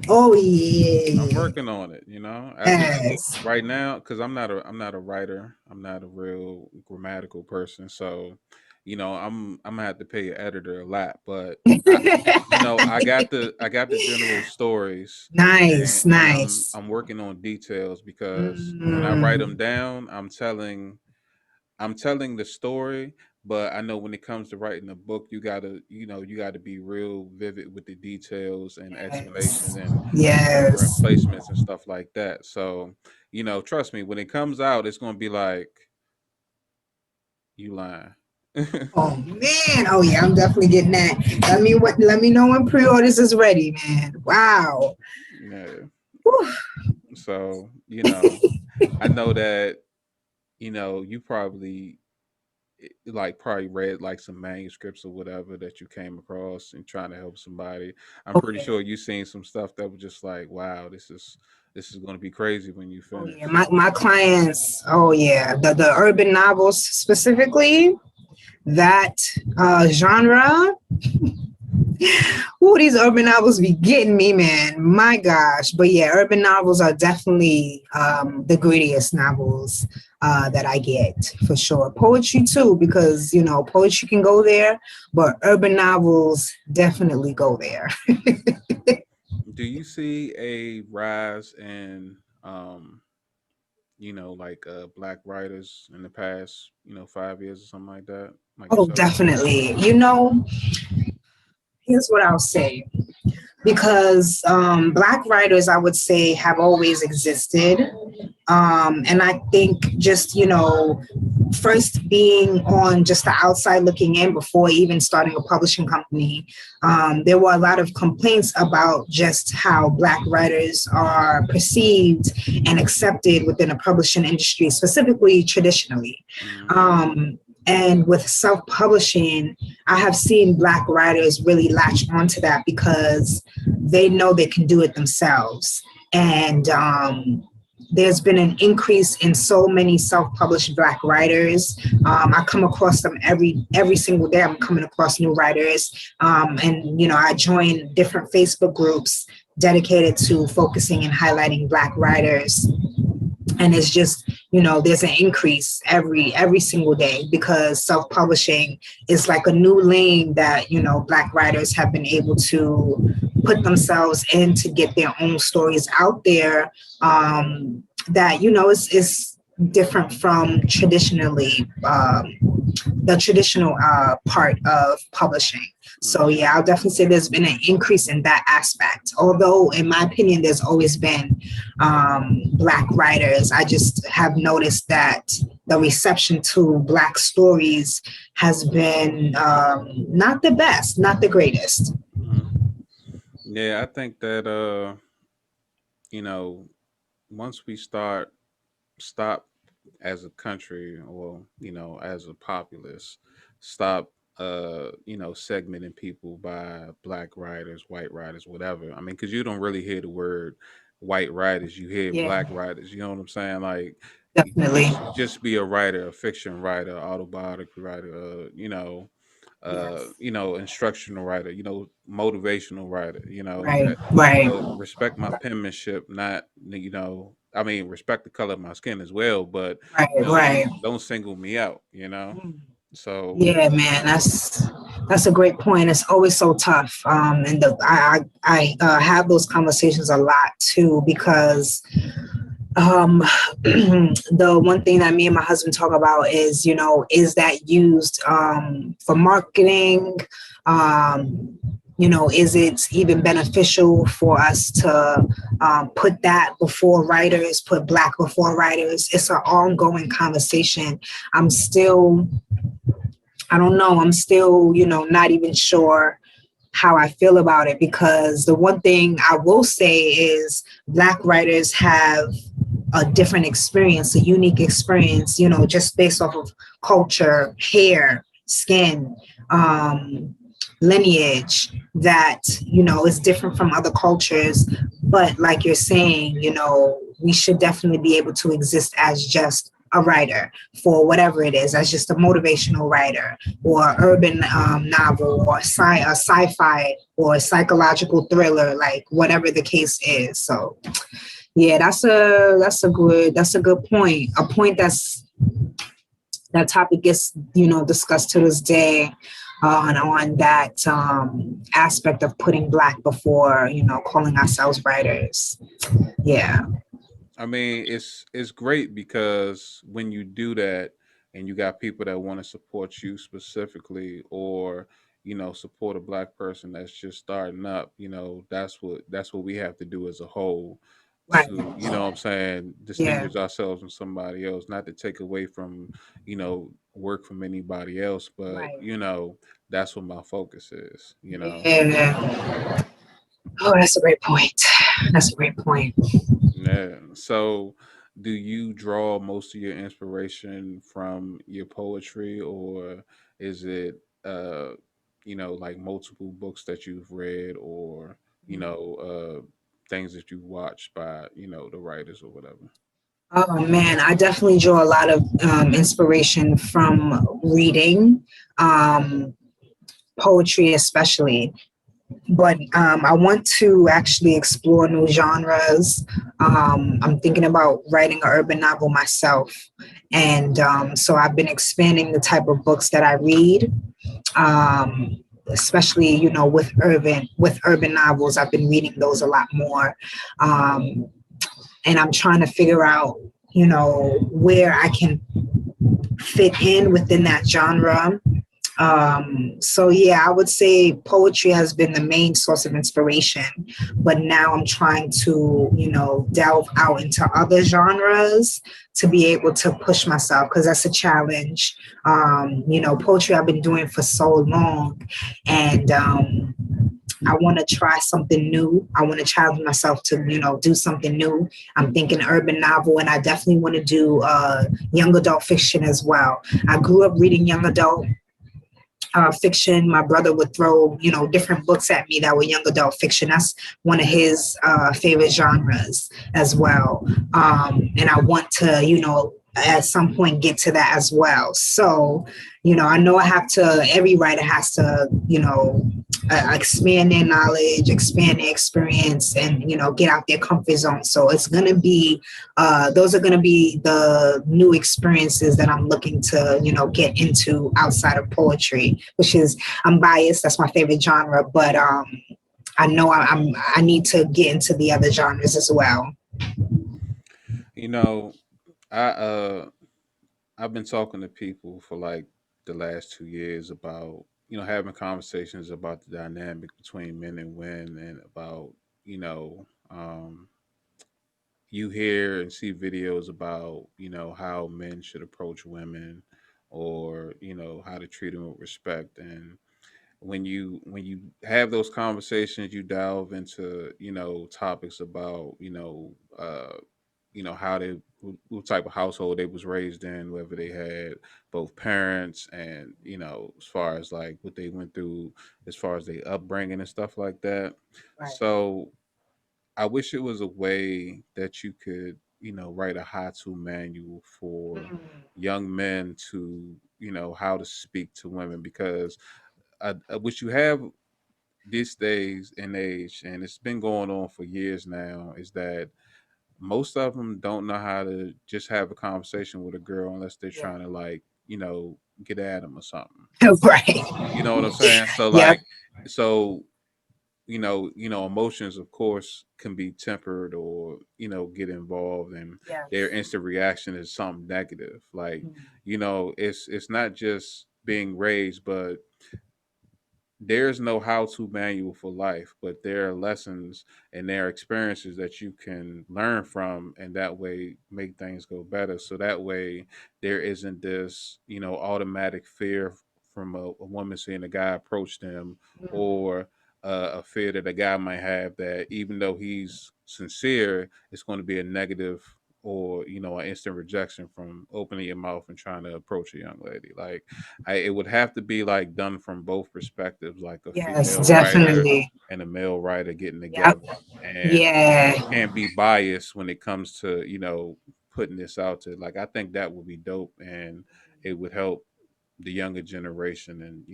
Oh yeah. I'm working on it, Yes. right now, because I'm not a writer. I'm not a real grammatical person. So, I'm gonna have to pay an editor a lot. But I got the general stories. Nice. And I'm working on details, because when I write them down, I'm telling the story. But I know when it comes to writing a book, you gotta be real vivid with the details and explanations and different placements and stuff like that. So, trust me, when it comes out, it's gonna be like, you lying. Oh man. Oh yeah, I'm definitely getting that. Let me know when pre-orders is ready, man. Wow. Yeah. Whew. So, I know that, you probably read like some manuscripts or whatever that you came across and trying to help somebody. I'm pretty sure you seen some stuff that was just like, wow, this is going to be crazy when you finish. Oh, yeah. My clients, oh yeah, the urban novels specifically, that genre. These urban novels be getting me, man. My gosh. But yeah, urban novels are definitely the grittiest novels that I get, for sure. Poetry too, because poetry can go there, but urban novels definitely go there. Do you see a rise in black writers in the past 5 years or something like that? Definitely. Here's what I'll say. Because Black writers, I would say, have always existed. And I think just, first being on just the outside looking in before even starting a publishing company, there were a lot of complaints about just how Black writers are perceived and accepted within a publishing industry, specifically traditionally. And with self-publishing, I have seen Black writers really latch onto that because they know they can do it themselves. And there's been an increase in so many self-published Black writers. I come across them every single day. I'm coming across new writers, and I join different Facebook groups dedicated to focusing and highlighting Black writers. And it's just, there's an increase every single day, because self-publishing is like a new lane that Black writers have been able to put themselves in to get their own stories out there, that is different from the traditional part of publishing. So yeah, I'll definitely say there's been an increase in that aspect. Although, in my opinion, there's always been Black writers. I just have noticed that the reception to Black stories has been not the best, not the greatest. Yeah, I think that once we stop as a country, or as a populace, stop segmenting people by Black writers, white writers, whatever. I mean, because you don't really hear the word white writers, you hear Yeah, Black writers. You know what I'm saying? Like, definitely. just be a writer, a fiction writer, autobiography writer, Yes. instructional writer, motivational writer, Right. that, Right. respect my penmanship, not, I mean, respect the color of my skin as well, but, Right. Right. don't single me out, So, Yeah, man, that's a great point. It's always so tough, and I have those conversations a lot too, because the one thing that me and my husband talk about is, is that used for marketing? Is it even beneficial for us to put that before writers, put Black before writers? It's an ongoing conversation. I don't know. I'm still, not even sure how I feel about it, because the one thing I will say is Black writers have a different experience, a unique experience, just based off of culture, hair, skin, lineage, that, is different from other cultures. But like you're saying, we should definitely be able to exist as just a writer for whatever it is, as just a motivational writer, or urban novel, or a sci-fi, or a psychological thriller, like whatever the case is. So yeah, that's a good point. A point that topic gets discussed to this day, on that aspect of putting Black before calling ourselves writers. Yeah. I mean, it's great, because when you do that and you got people that want to support you specifically, or support a Black person that's just starting up, that's what we have to do as a whole, Right. to, what I'm saying, Yeah. distinguish ourselves from somebody else, not to take away from, work from anybody else, but Right. that's what my focus is. Yeah. Oh, that's a great point. That's a great point. Yeah. So, do you draw most of your inspiration from your poetry, or is it, like multiple books that you've read, or things that you've watched by the writers or whatever? Oh man, I definitely draw a lot of inspiration from reading, um, poetry especially. But I want to actually explore new genres. I'm thinking about writing an urban novel myself, and so I've been expanding the type of books that I read. Especially, with urban novels, I've been reading those a lot more. Um, and I'm trying to figure out, where I can fit in within that genre. So yeah, I would say poetry has been the main source of inspiration, but now I'm trying to, delve out into other genres to be able to push myself, because that's a challenge. Poetry I've been doing for so long, and I want to try something new. I want to challenge myself to, do something new. I'm thinking urban novel, and I definitely want to do young adult fiction as well. I grew up reading young adult fiction. My brother would throw, different books at me that were young adult fiction. That's one of his favorite genres as well. And I want to, at some point get to that as well. So, I know I have to, every writer has to, expand their knowledge, expand their experience, and, get out their comfort zone. So it's going to be, those are going to be the new experiences that I'm looking to, get into outside of poetry, which is, I'm biased. That's my favorite genre, but I know I need to get into the other genres as well. You know, I I've been talking to people for like the last 2 years about having conversations about the dynamic between men and women and about you know um, you hear and see videos about how men should approach women or how to treat them with respect. And when you have those conversations, you delve into topics about how they what type of household they was raised in, whether they had both parents, and as far as like what they went through as far as their upbringing and stuff like that. Right. So I wish it was a way that you could write a how-to manual for Mm. young men to how to speak to women, because what you have these days and age, and it's been going on for years now, is that most of them don't know how to just have a conversation with a girl unless they're Yeah. trying to like get at them or something. Right. You know what I'm saying? So Yep. like, so emotions of course can be tempered or get involved, and their Yes. instant reaction is something negative. Like, Mm. it's not just being raised, but there's no how-to manual for life, but there are lessons and there are experiences that you can learn from, and that way make things go better. So that way there isn't this automatic fear from a woman seeing a guy approach them, Mm. or a fear that a guy might have that even though he's sincere, it's going to be a negative, or an instant rejection from opening your mouth and trying to approach a young lady. Like, it would have to be like done from both perspectives, like a Yes, female writer definitely. and a male writer getting Yep. together, and Yeah. you can't be biased when it comes to putting this out to. Like, I think that would be dope, and it would help the younger generation, and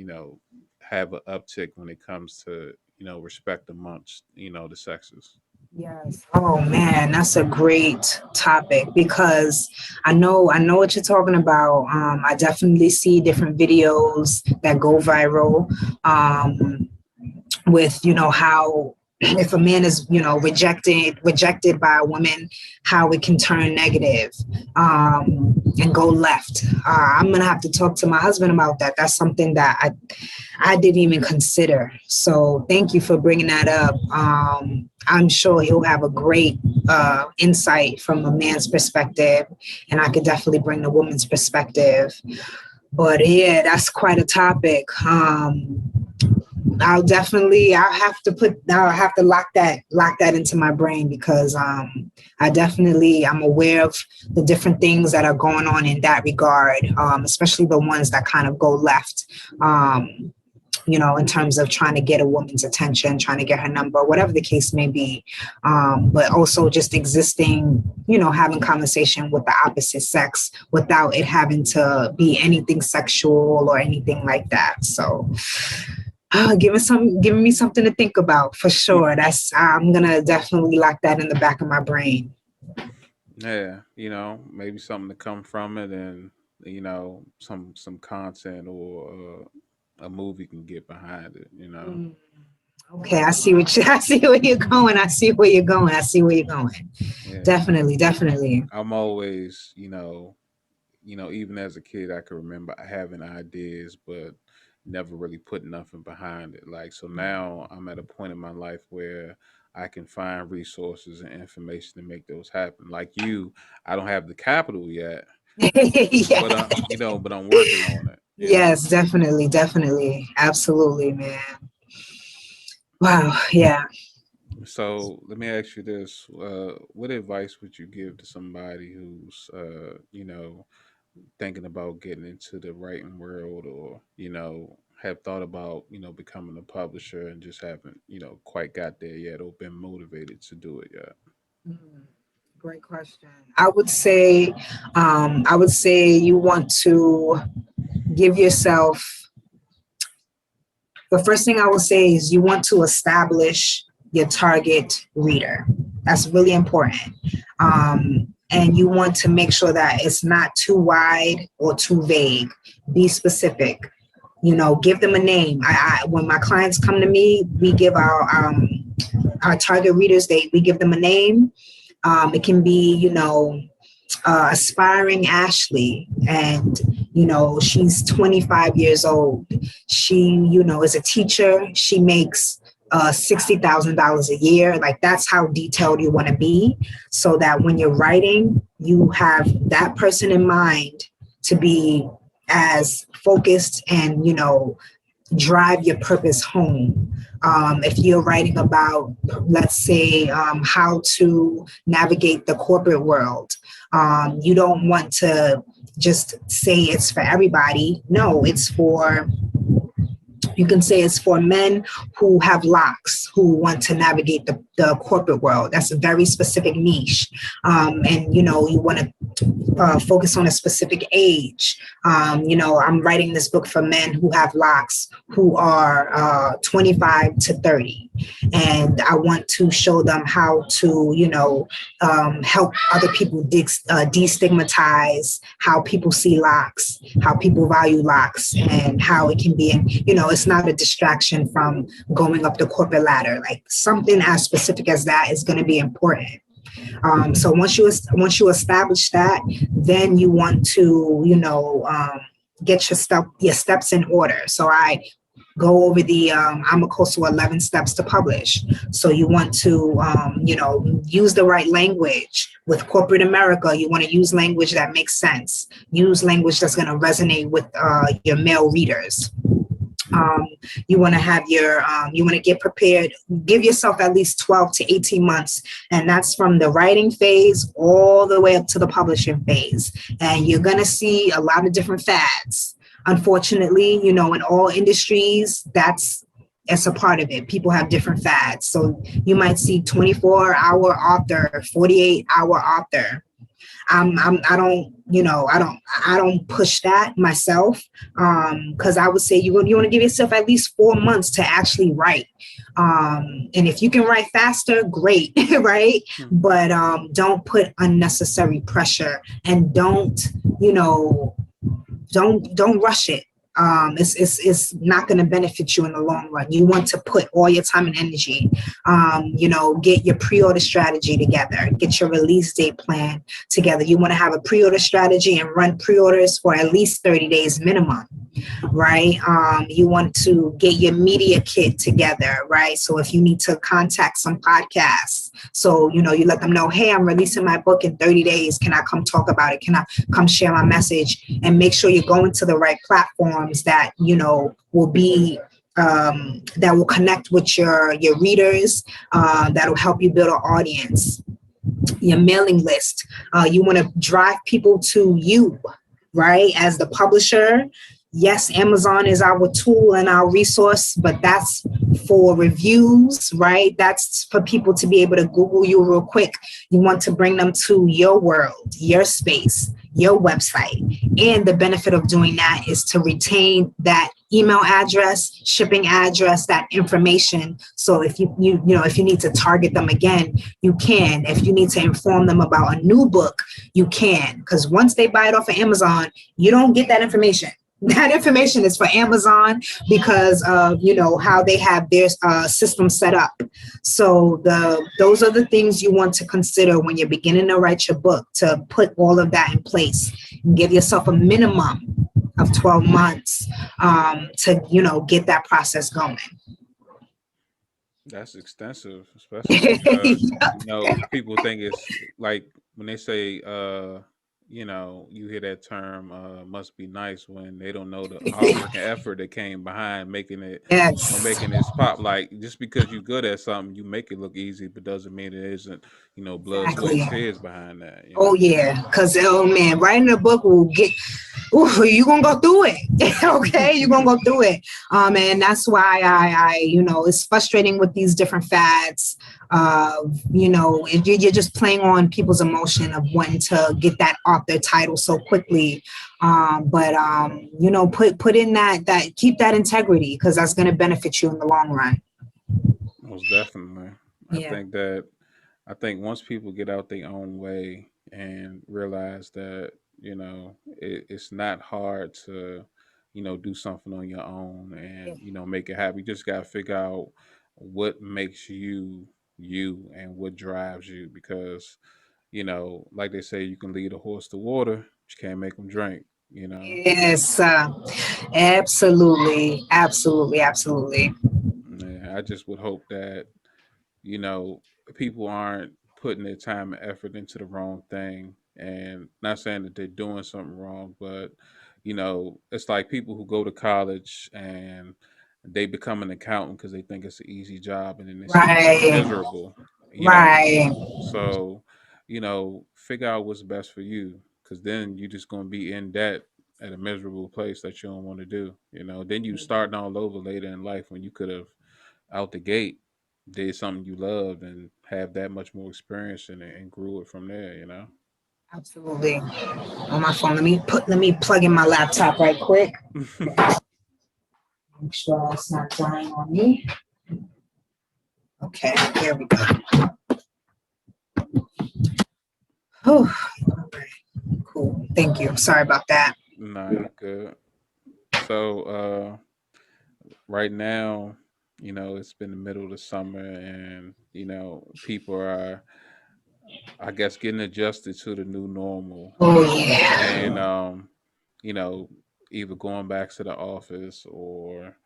have an uptick when it comes to respect amongst the sexes. Yes. Oh man, that's a great topic because I know what you're talking about. I definitely see different videos that go viral. With how if a man is rejected by a woman, how it can turn negative, and go left. I'm gonna have to talk to my husband about that. That's something that I didn't even consider. So thank you for bringing that up. I'm sure he'll have a great insight from a man's perspective, and I could definitely bring the woman's perspective. But yeah, that's quite a topic. I'll have to lock that into my brain because I'm aware of the different things that are going on in that regard, especially the ones that kind of go left. In terms of trying to get a woman's attention, trying to get her number, whatever the case may be. But also just existing, having conversation with the opposite sex without it having to be anything sexual or anything like that. So giving me something to think about for sure. I'm gonna definitely lock that in the back of my brain. Yeah, maybe something to come from it, and some content or a movie can get behind it. Mm. Okay, I see what I see where you're going. I see where you're going. I see where you're going. Yeah, Definitely, definitely. I'm always, even as a kid, I can remember having ideas, but never really put nothing behind it. Like, so now I'm at a point in my life where I can find resources and information to make those happen. Like you, I don't have the capital yet, Yeah. but I'm working on it. Yes, definitely, definitely. Absolutely, man. Wow. Yeah. So let me ask you this: what advice would you give to somebody who's, thinking about getting into the writing world, or have thought about, becoming a publisher and just haven't, quite got there yet or been motivated to do it yet? Mm, Great question. I would say you want to give yourself, the first thing I would say is you want to establish your target reader. That's really important. And you want to make sure that it's not too wide or too vague. Be specific. Give them a name. When my clients come to me, we give our target readers, we give them a name. It can be, aspiring Ashley, and she's 25 years old. She is a teacher. She makes $60,000 a year. Like, that's how detailed you want to be, so that when you're writing, you have that person in mind to be as focused and drive your purpose home. If you're writing about, let's say, how to navigate the corporate world, you don't want to just say it's for everybody. No, you can say it's for men who have locks, who want to navigate the corporate world. That's a very specific niche. And, you want to focus on a specific age. I'm writing this book for men who have locks, who are 25 to 30. And I want to show them how to, help other people destigmatize how people see locks, how people value locks, and how it can be, it's not a distraction from going up the corporate ladder. Like, something as specific as that is going to be important. So once you establish that, then you want to, get your steps in order. So I go over the Akosua 11 steps to publish. So you want to, use the right language. With corporate America, you want to use language that makes sense. Use language that's going to resonate with your male readers. You want to have you want to get prepared. Give yourself at least 12 to 18 months. And that's from the writing phase all the way up to the publishing phase. And you're going to see a lot of different fads. Unfortunately, in all industries, it's a part of it. People have different fads. So you might see 24-hour author, 48-hour author. I don't push that myself, because I would say you want to give yourself at least 4 months to actually write. And if you can write faster, great, right? But don't put unnecessary pressure, and don't rush it. It's not going to benefit you in the long run. You want to put all your time and energy, get your pre-order strategy together, get your release date plan together. You want to have a pre-order strategy and run pre-orders for at least 30 days minimum, right? You want to get your media kit together, right? So if you need to contact some podcasts, so, you let them know, hey, I'm releasing my book in 30 days. Can I come talk about it? Can I come share my message? And make sure you're going to the right platforms that, will be, that will connect with your readers, that will help you build an audience. Your mailing list. You want to drive people to you, right? As the publisher. Yes, Amazon is our tool and our resource, but that's for reviews, right? That's for people to be able to Google you real quick. You want to bring them to your world, your space, your website. And the benefit of doing that is to retain that email address, shipping address, that information. So if you need to target them again, you can. If you need to inform them about a new book, you can. Because once they buy it off of Amazon, you don't get that information. That information is for Amazon because of, how they have their system set up. So those are the things you want to consider when you're beginning to write your book, to put all of that in place and give yourself a minimum of 12 months to, get that process going. That's extensive, especially because, people think it's like when they say, you hear that term, must be nice, when they don't know the hard work and effort that came behind making it, Yes. or making this pop. Like, just because you're good at something, you make it look easy, but doesn't mean it isn't, blood, sweat, and tears behind that. Oh yeah, because man, writing a book will ooh, you gonna go through it. Okay, you're gonna go through it. And that's why it's frustrating with these different fads. You're just playing on people's emotion of wanting to get that author title so quickly. Put in that keep that integrity, because that's gonna benefit you in the long run. Most definitely. I Yeah. think that I think once people get out their own way and realize that, it's not hard to, do something on your own and, make it happen. You just got to figure out what makes you you and what drives you because, like they say, you can lead a horse to water, but you can't make them drink. Yes, absolutely, absolutely, absolutely. Yeah, I just would hope that you know, people aren't putting their time and effort into the wrong thing. And not saying that they're doing something wrong, but it's like people who go to college and they become an accountant because they think it's an easy job, and then they see that it's Right, miserable. You know, right. so figure out what's best for you, because then you're just gonna be in debt at a miserable place that you don't want to do. Then you starting all over later in life when you could have out the gate did something you loved and have that much more experience in it and grew it from there. Absolutely. On my phone. Let me plug in my laptop right quick. Make sure it's not dying on me. Okay, there we go. Oh, all right. Cool. Thank you. Sorry about that. Nah, you good. So right now, it's been the middle of the summer and people are I guess getting adjusted to the new normal. Oh yeah. And you know, either going back to the office or,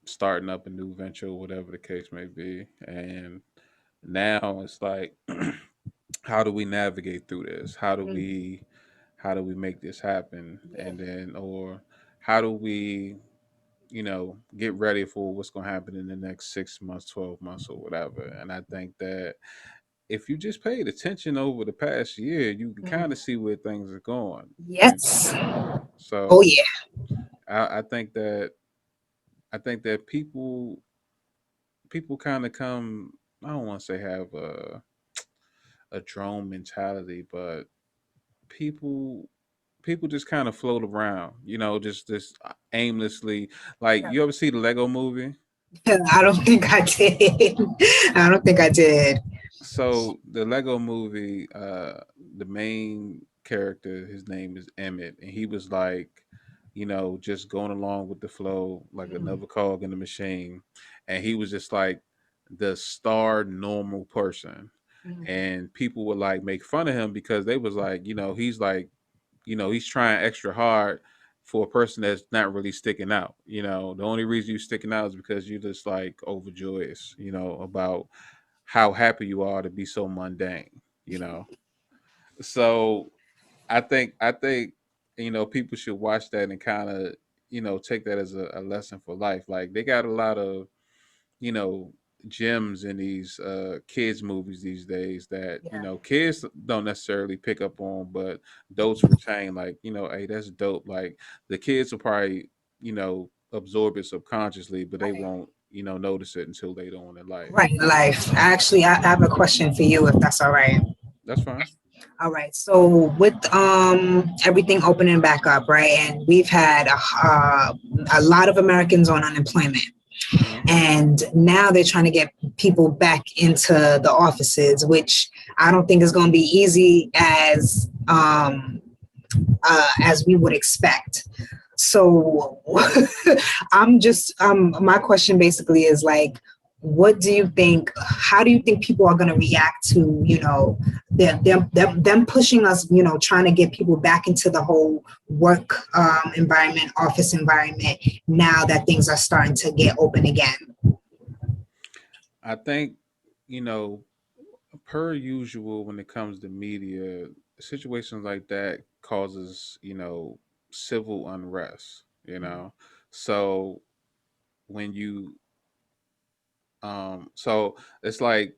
starting up a new venture or whatever the case may be. And now it's like how do we navigate through this? How do we make this happen? Yeah. And then or how do we, get ready for what's gonna happen in the next 6 months, 12 months or whatever. And I think that if you just paid attention over the past year, you can kind of Mhm. see where things are going. You Yes. know, Oh so yeah. I think that people kind of come. I don't want to say have a drone mentality, but people people just kind of float around. Just aimlessly. Like Yeah. you ever see the Lego Movie? I don't think I did. I don't think I did. So the Lego movie, the main character, his name is Emmett, and he was like, just going along with the flow, like Mhm. another cog in the machine, and he was just like the star normal person, Mhm. and people would like make fun of him because they was like, he's like, he's trying extra hard for a person that's not really sticking out. The only reason you're sticking out is because you're just like overjoyous, about how happy you are to be so mundane, you know. So I think people should watch that and kind of take that as a lesson for life. Like they got a lot of you know gems in these kids movies these days that Yeah. kids don't necessarily pick up on, but adults retain. Like hey, that's dope. Like the kids will probably absorb it subconsciously, but they Right. won't notice it until later on in life. Right. Life. Actually, I have a question for you, if that's all right. That's fine. All right. So with everything opening back up, right, and we've had a lot of Americans on unemployment, Hmm. and now they're trying to get people back into the offices, which I don't think is going to be easy as we would expect. So my question basically is like, what do you think, how do you think people are going to react to, them pushing us, trying to get people back into the whole work environment, office environment, now that things are starting to get open again? I think, you know, per usual, when it comes to media, situations like that causes, civil unrest. So when you, so it's like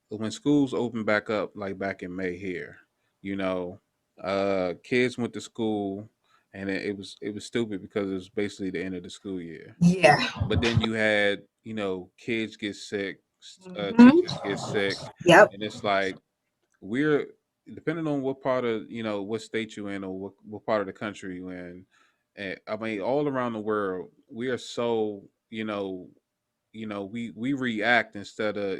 when schools open back up, like back in May here, you know, Kids went to school, and it was stupid because it was basically the end of the school year. Yeah. But then you had, kids get sick, Hmm. teachers get sick, Yep. and it's like we're depending on what part of what state you're in or what part of the country you're in. And I mean, all around the world, we are so we react instead of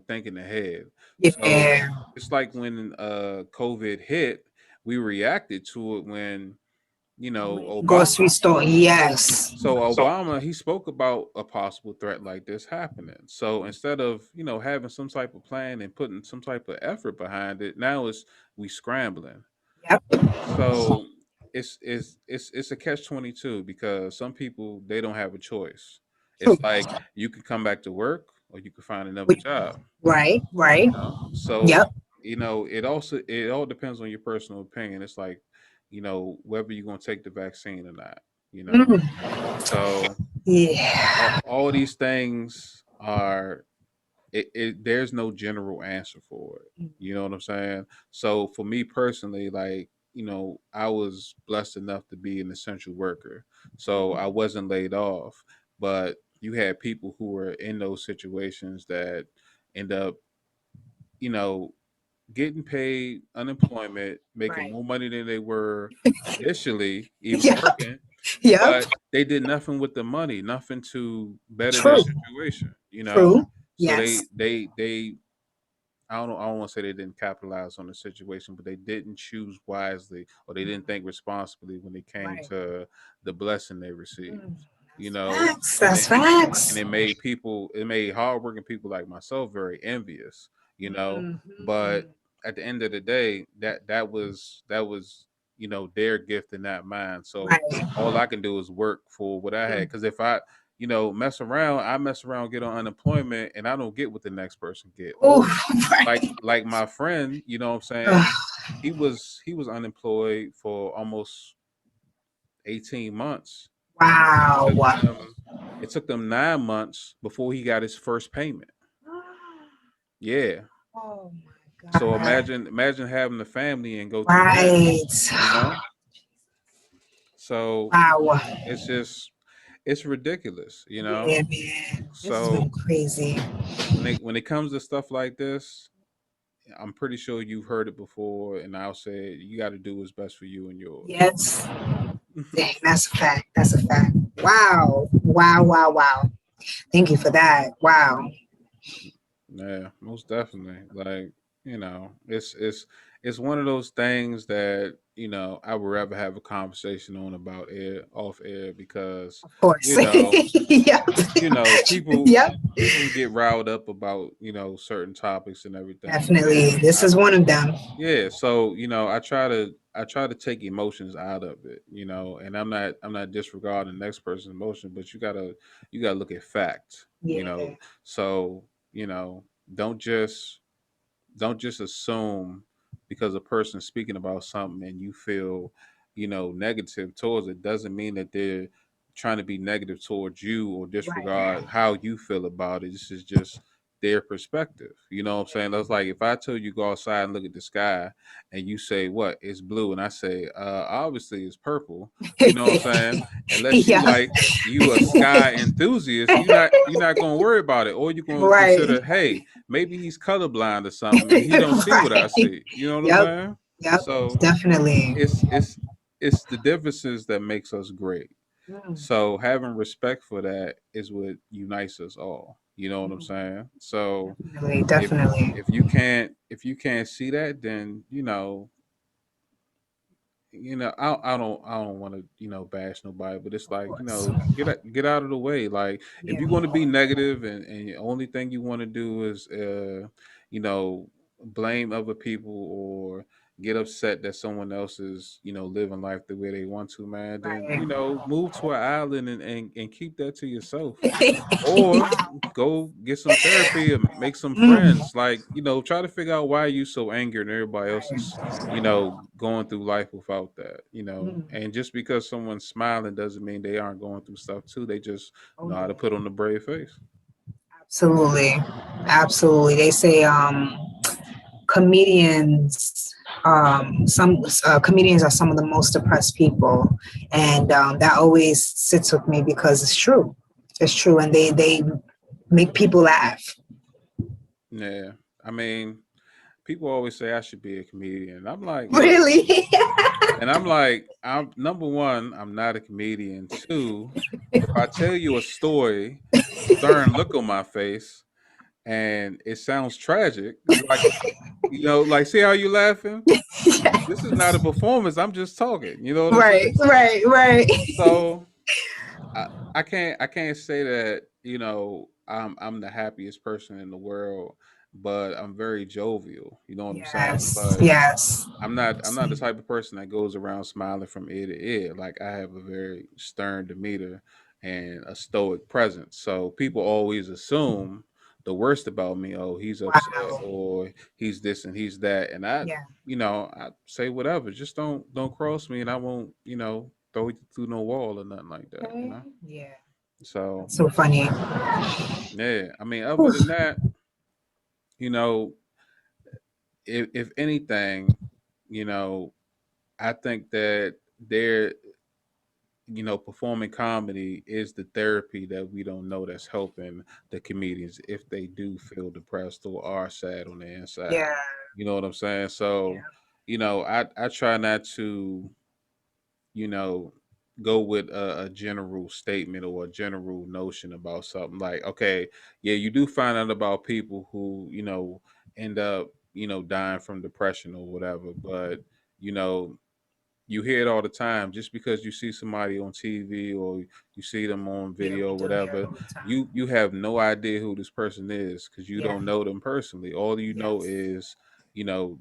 thinking ahead. So Yeah. it's like when COVID hit, we reacted to it when Obama. Grocery store. Yes. So Obama, he spoke about a possible threat like this happening. So instead of having some type of plan and putting some type of effort behind it, now we scrambling. Yep. So it's a catch-22 because some people, they don't have a choice. True. It's like you can come back to work or you can find another We- job. Right. Right. So Yep. it all depends on your personal opinion. It's like whether you're gonna take the vaccine or not. You know, Mm. so Yeah. all these things are there's no general answer for it. You know what I'm saying? So for me personally, like, I was blessed enough to be an essential worker. So I wasn't laid off, but you had people who were in those situations that end up, you know, getting paid unemployment, making Right. more money than they were initially, even Yep. working, Yep. but they did nothing with the money, nothing to better their True. situation, True. So Yes. they I don't want to say they didn't capitalize on the situation, but they didn't choose wisely or they didn't think responsibly when it came Right. to the blessing they received. Mm. You That's know, facts. and That's it and facts. it made hardworking people like myself very envious. You know, but Mhm. at the end of the day, that was their gift and not mine. So Right. all I can do is work for what I had. Because if I mess around, get on unemployment, and I don't get what the next person get. Oh, Or like right. my friend, you know what I'm saying? Ugh, He was unemployed for almost 18 months. It wow. took them it took them 9 months before he got his first payment. Yeah. Oh my So God. imagine having a family and go through that, Right. you know? So Wow. it's just it's ridiculous. Yeah, man. This has been So crazy. when it comes to stuff like this, I'm pretty sure you've heard it before, and I'll say you got to do what's best for you and yours. Yes. Dang, that's a fact. That's a fact. Wow. Wow. Wow. Wow. Thank you for that. Wow. Yeah, most definitely. Like, it's one of those things that, I would rather have a conversation on about air off air because, Of course. you know, Yep. people Yep. people get riled up about, certain topics and everything. Definitely. And This is one of them. yeah, so I try to take emotions out of it, and I'm not disregarding the next person's emotion, but you gotta look at facts, you Yeah. know. So, you know, don't just don't just assume because a person's speaking about something and you feel, negative towards it doesn't mean that they're trying to be negative towards you or Right. disregard how you feel about it. This is just their perspective. You know what I'm saying? That's like if I told you go outside and look at the sky and you say what? It's blue and I say, obviously it's purple. You know what I'm saying? Unless Yeah. you a sky enthusiast, you're not gonna worry about it. Or you're gonna Right. consider, hey, maybe he's colorblind or something and he don't see what I Right. see. You know what I'm Yep. saying? Yep. So Definitely. it's the differences that makes us great. Mm, So having respect for that is what unites us all. You know what I'm mm, saying? So definitely. if Definitely. if you can't see that, then I don't want to bash nobody, but it's Of like course. get out of the way. Like if Yeah. you're going to be negative and the only thing you want to do is you know blame other people or get upset that someone else is living life the way they want to, man, then Right. move to an island and keep that to yourself, or go get some therapy and make some Mm, friends. Like, try to figure out why you so angry and everybody else is, right. going through life without that. Mm. And just because someone's smiling doesn't mean they aren't going through stuff too. They just Oh know how to yeah. put on the brave face. Absolutely. Absolutely. They say comedians Some comedians are some of the most depressed people, and that always sits with me because it's true. It's true, and they make people laugh. Yeah. I mean, people always say I should be a comedian. I'm like, look, Really? and I'm like, I'm number one, I'm not a comedian. Two, if I tell you a story, stern look on my face, and it sounds tragic, like like see how you laughing? This is not a performance. I'm just talking. You know what I'm Right, saying? right, right. So I can't say that I'm the happiest person in the world, but I'm very jovial. You know what I'm saying? Yes, But yes. I'm not the type of person that goes around smiling from ear to ear. Like I have a very stern demeanor and a stoic presence. So people always assume the worst about me. Oh, he's upset, Wow. or he's this and he's that. And Yeah. I say whatever. Just don't cross me, and I won't throw you through no wall or nothing like that. Okay. Yeah. So That's so funny. yeah, I mean, other than Oof. that, you know, if anything, you know, I think that they're performing comedy is the therapy that we don't know that's helping the comedians if they do feel depressed or are sad on the inside. Yeah. You know what I'm saying? Yeah. So, I try not to, you know, go with a general statement or a general notion about something like, okay, yeah, you do find out about people who, end up, dying from depression or whatever, but, you know, you hear it all the time. Just because you see somebody on TV or you see them on Yeah, video we or do hear it whatever, all the time. you have no idea who this person is because you Yeah. don't know them personally. All you know Yes. is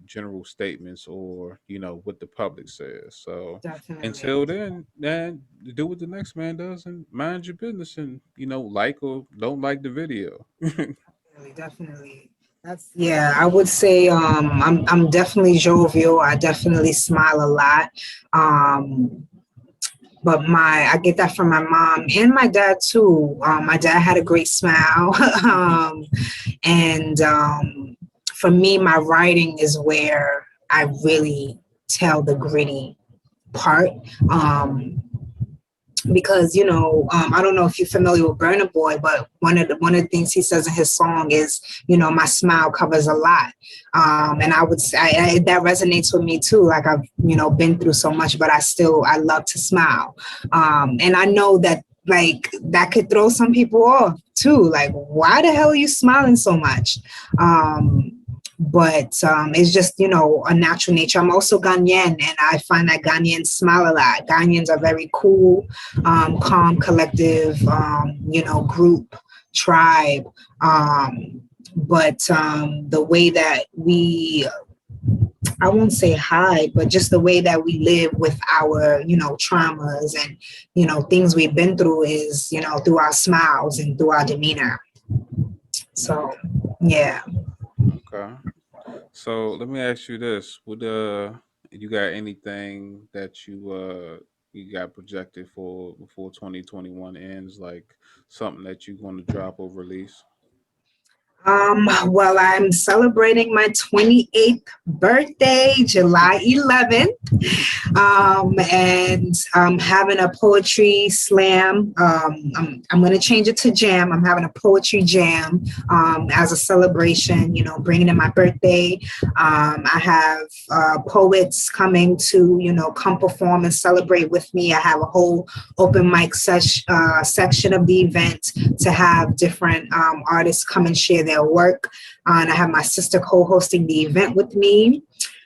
general statements or what the public says. So Definitely. until then, man, do what the next man does and mind your business and like or don't like the video. Definitely. Definitely. That's yeah. I would say I'm definitely jovial. I definitely smile a lot. Um, but I get that from my mom and my dad too. My dad had a great smile. And for me, my writing is where I really tell the gritty part. Um, because I don't know if you're familiar with Burna Boy, but one of the things he says in his song is, my smile covers a lot, and I would say that resonates with me too. Like I've been through so much, but I love to smile, and I know that like that could throw some people off too. Like, why the hell are you smiling so much? But it's just a natural nature. I'm also Ghanaian, and I find that Ghanaians smile a lot. Ghanaians are very cool, calm, collective, group, tribe. But the way that I won't say hide, but just the way that we live with our traumas and things we've been through is through our smiles and through our demeanor. So yeah. Okay. So let me ask you this: Would you got anything that you got projected for before 2021 ends, like something that you want to drop or release? Well, I'm celebrating my 28th birthday, July 11th. And I'm having a poetry slam. I'm going to change it to jam. I'm having a poetry jam as a celebration, bringing in my birthday. I have poets coming to, come perform and celebrate with me. I have a whole open mic section of the event to have different artists come and share their work. And I have my sister co-hosting the event with me.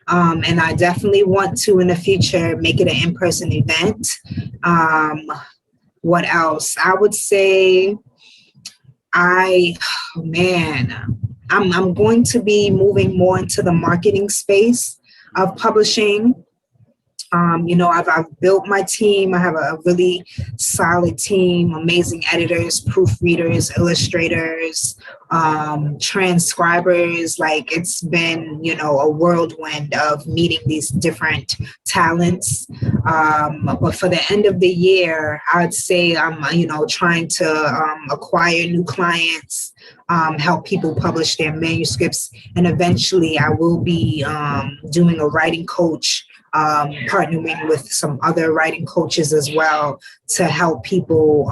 And I definitely want to, in the future, make it an in-person event. What else? I would say I'm going to be moving more into the marketing space of publishing. I've built my team. I have a really solid team, amazing editors, proofreaders, illustrators, transcribers. Like, it's been, a whirlwind of meeting these different talents. But for the end of the year, I'd say I'm, trying to acquire new clients, help people publish their manuscripts, and eventually I will be doing a writing coach, partnering with some other writing coaches as well to help people,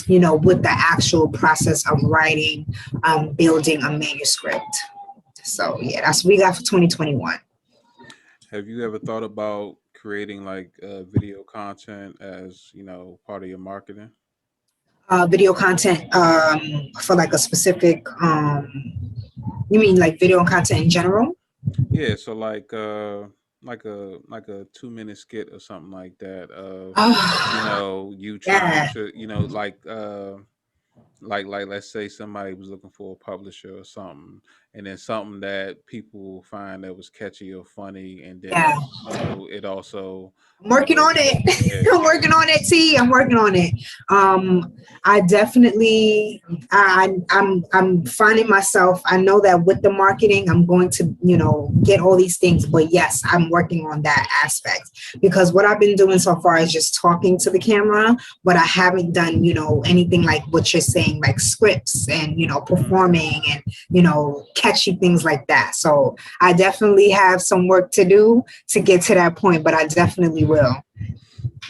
with the actual process of writing, building a manuscript. So yeah, that's what we got for 2021. Have you ever thought about creating like video content as part of your marketing? Video content for like a specific, you mean like video content in general? Yeah, so like a 2 minute skit or something like that of Oh, you trying yeah, to like let's say somebody was looking for a publisher or something, and then something that people find that was catchy or funny, and yeah. then it also I'm working on yeah, it. I'm working on it. T. I'm working on it. I definitely, I'm finding myself. I know that with the marketing, I'm going to, get all these things. But yes, I'm working on that aspect, because what I've been doing so far is just talking to the camera, but I haven't done, anything like what you're saying, like scripts and, performing and, catchy things like that. So I definitely have some work to do to get to that point, but I definitely will.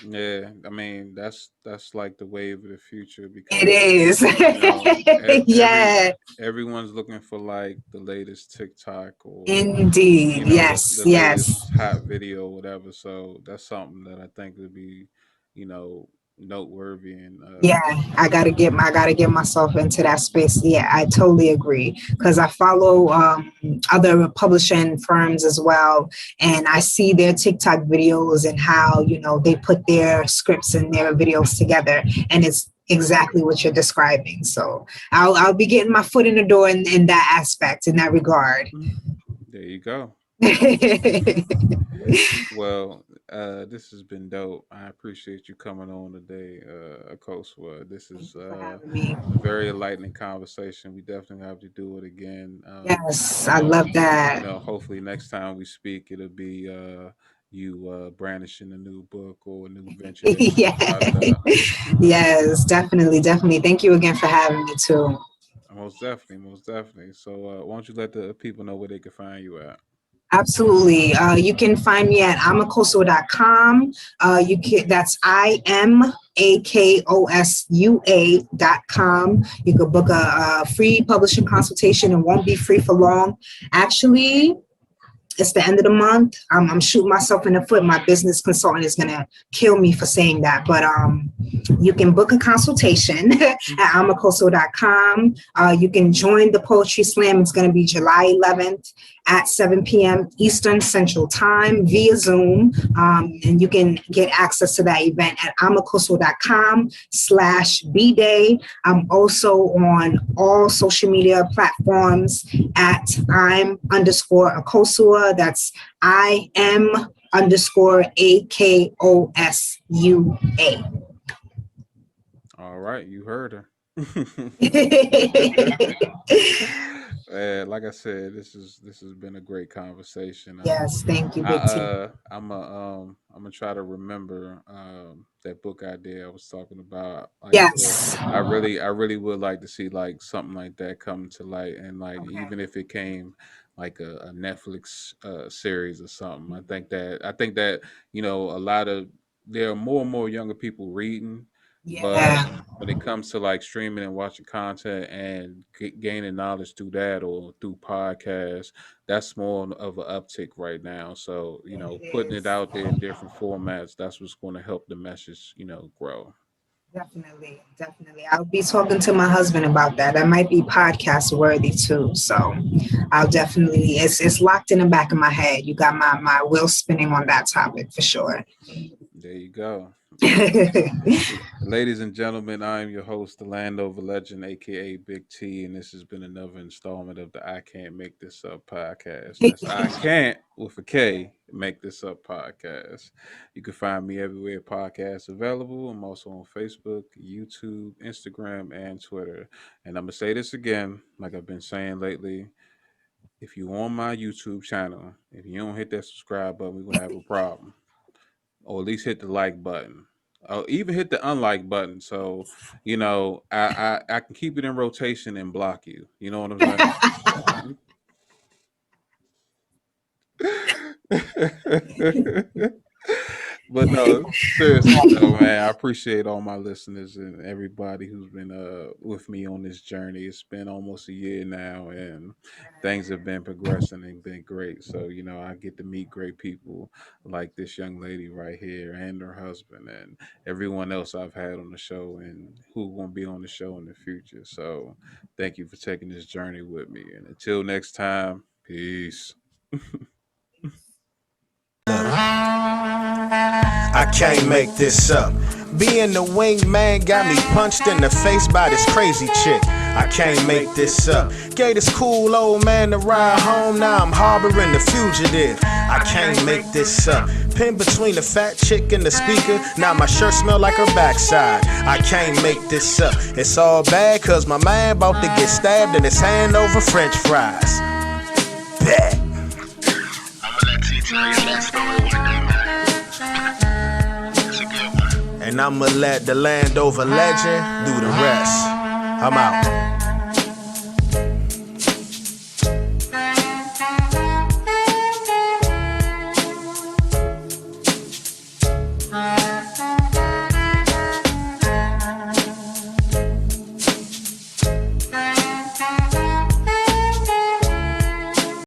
yeah. I mean, that's like the wave of the future It because is. you know Yeah, everyone's looking for like the latest TikTok or indeed. Yes, the yes. latest hot video or whatever. So that's something that I think would be you know noteworthy and Yeah, I gotta get myself into that space. Yeah, I totally agree, because I follow other publishing firms as well, and I see their TikTok videos and how they put their scripts and their videos together, and it's exactly what you're describing. So I'll be getting my foot in the door in that aspect, in that regard. there you go. Well, this has been dope. I appreciate you coming on today, Akosua. This Thank is you for having me. a very enlightening conversation. We definitely have to do it again. Yes, I love that. Hopefully next time we speak, it'll be you brandishing a new book or a new venture that you Yeah. started up. Yes, definitely, definitely. Thank you again for having me too. Most definitely, most definitely. So, why don't you let the people know where they can find you at? Absolutely. You can find me at amakosua.com. That's IMAKOSUA.com. You could book a free publishing consultation. It won't be free for long. Actually, it's the end of the month. I'm shooting myself in the foot. My business consultant is gonna kill me for saying that, but you can book a consultation at amakoso.com. You can join the Poetry Slam. It's gonna be July 11th at 7 p.m. Eastern Central Time via Zoom, and you can get access to that event at amakoso.com/bday. I'm also on all social media platforms at I'm_Akosua. That's IM_AKOSUA. All right, you heard her. Like I said, this has been a great conversation. Yes, thank you, Big T. I'm gonna try to remember that book idea I was talking about. Like I said, Yes. I really would like to see like something like that come to light, and like Okay. even if it came like a Netflix series or something. I think that a lot of there are more and more younger people reading, but Yeah, when it comes to like streaming and watching content and gaining knowledge through that or through podcasts, that's more of an uptick right now. So, it putting it is. out there in different formats, that's what's going to help the message, grow. Definitely, definitely. I'll be talking to my husband about that. That might be podcast worthy too. So I'll definitely, it's locked in the back of my head. You got my wheel spinning on that topic for sure. There you go. Ladies and gentlemen, I am your host, the Landover Legend, aka Big T, and this has been another installment of the I Can't Make This Up podcast. That's I Can't, with a K, Make This Up podcast. You can find me everywhere podcasts available. I'm also on Facebook, YouTube, Instagram, and Twitter. And I'm going to say this again, like I've been saying lately. If you're on my YouTube channel, if you don't hit that subscribe button, we're going to have a problem. Or at least hit the like button. Even hit the unlike button, so I can keep it in rotation and block you. You know what I'm saying? But no, seriously though, man, I appreciate all my listeners and everybody who's been with me on this journey. It's been almost a year now, and things have been progressing and been great. So I get to meet great people like this young lady right here and her husband and everyone else I've had on the show and who gonna be on the show in the future. So thank you for taking this journey with me. And until next time, peace. I can't make this up. Being the wingman got me punched in the face by this crazy chick. I can't make this up. Gave this cool old man to ride home, now I'm harboring the fugitive. I can't make this up. Pinned between the fat chick and the speaker, now my shirt smell like her backside. I can't make this up. It's all bad cause my man about to get stabbed in his hand over french fries. Bet. I'ma let T tell you that story one day, man. It's a good one. And I'ma let the Landover legend do the rest. I'm out.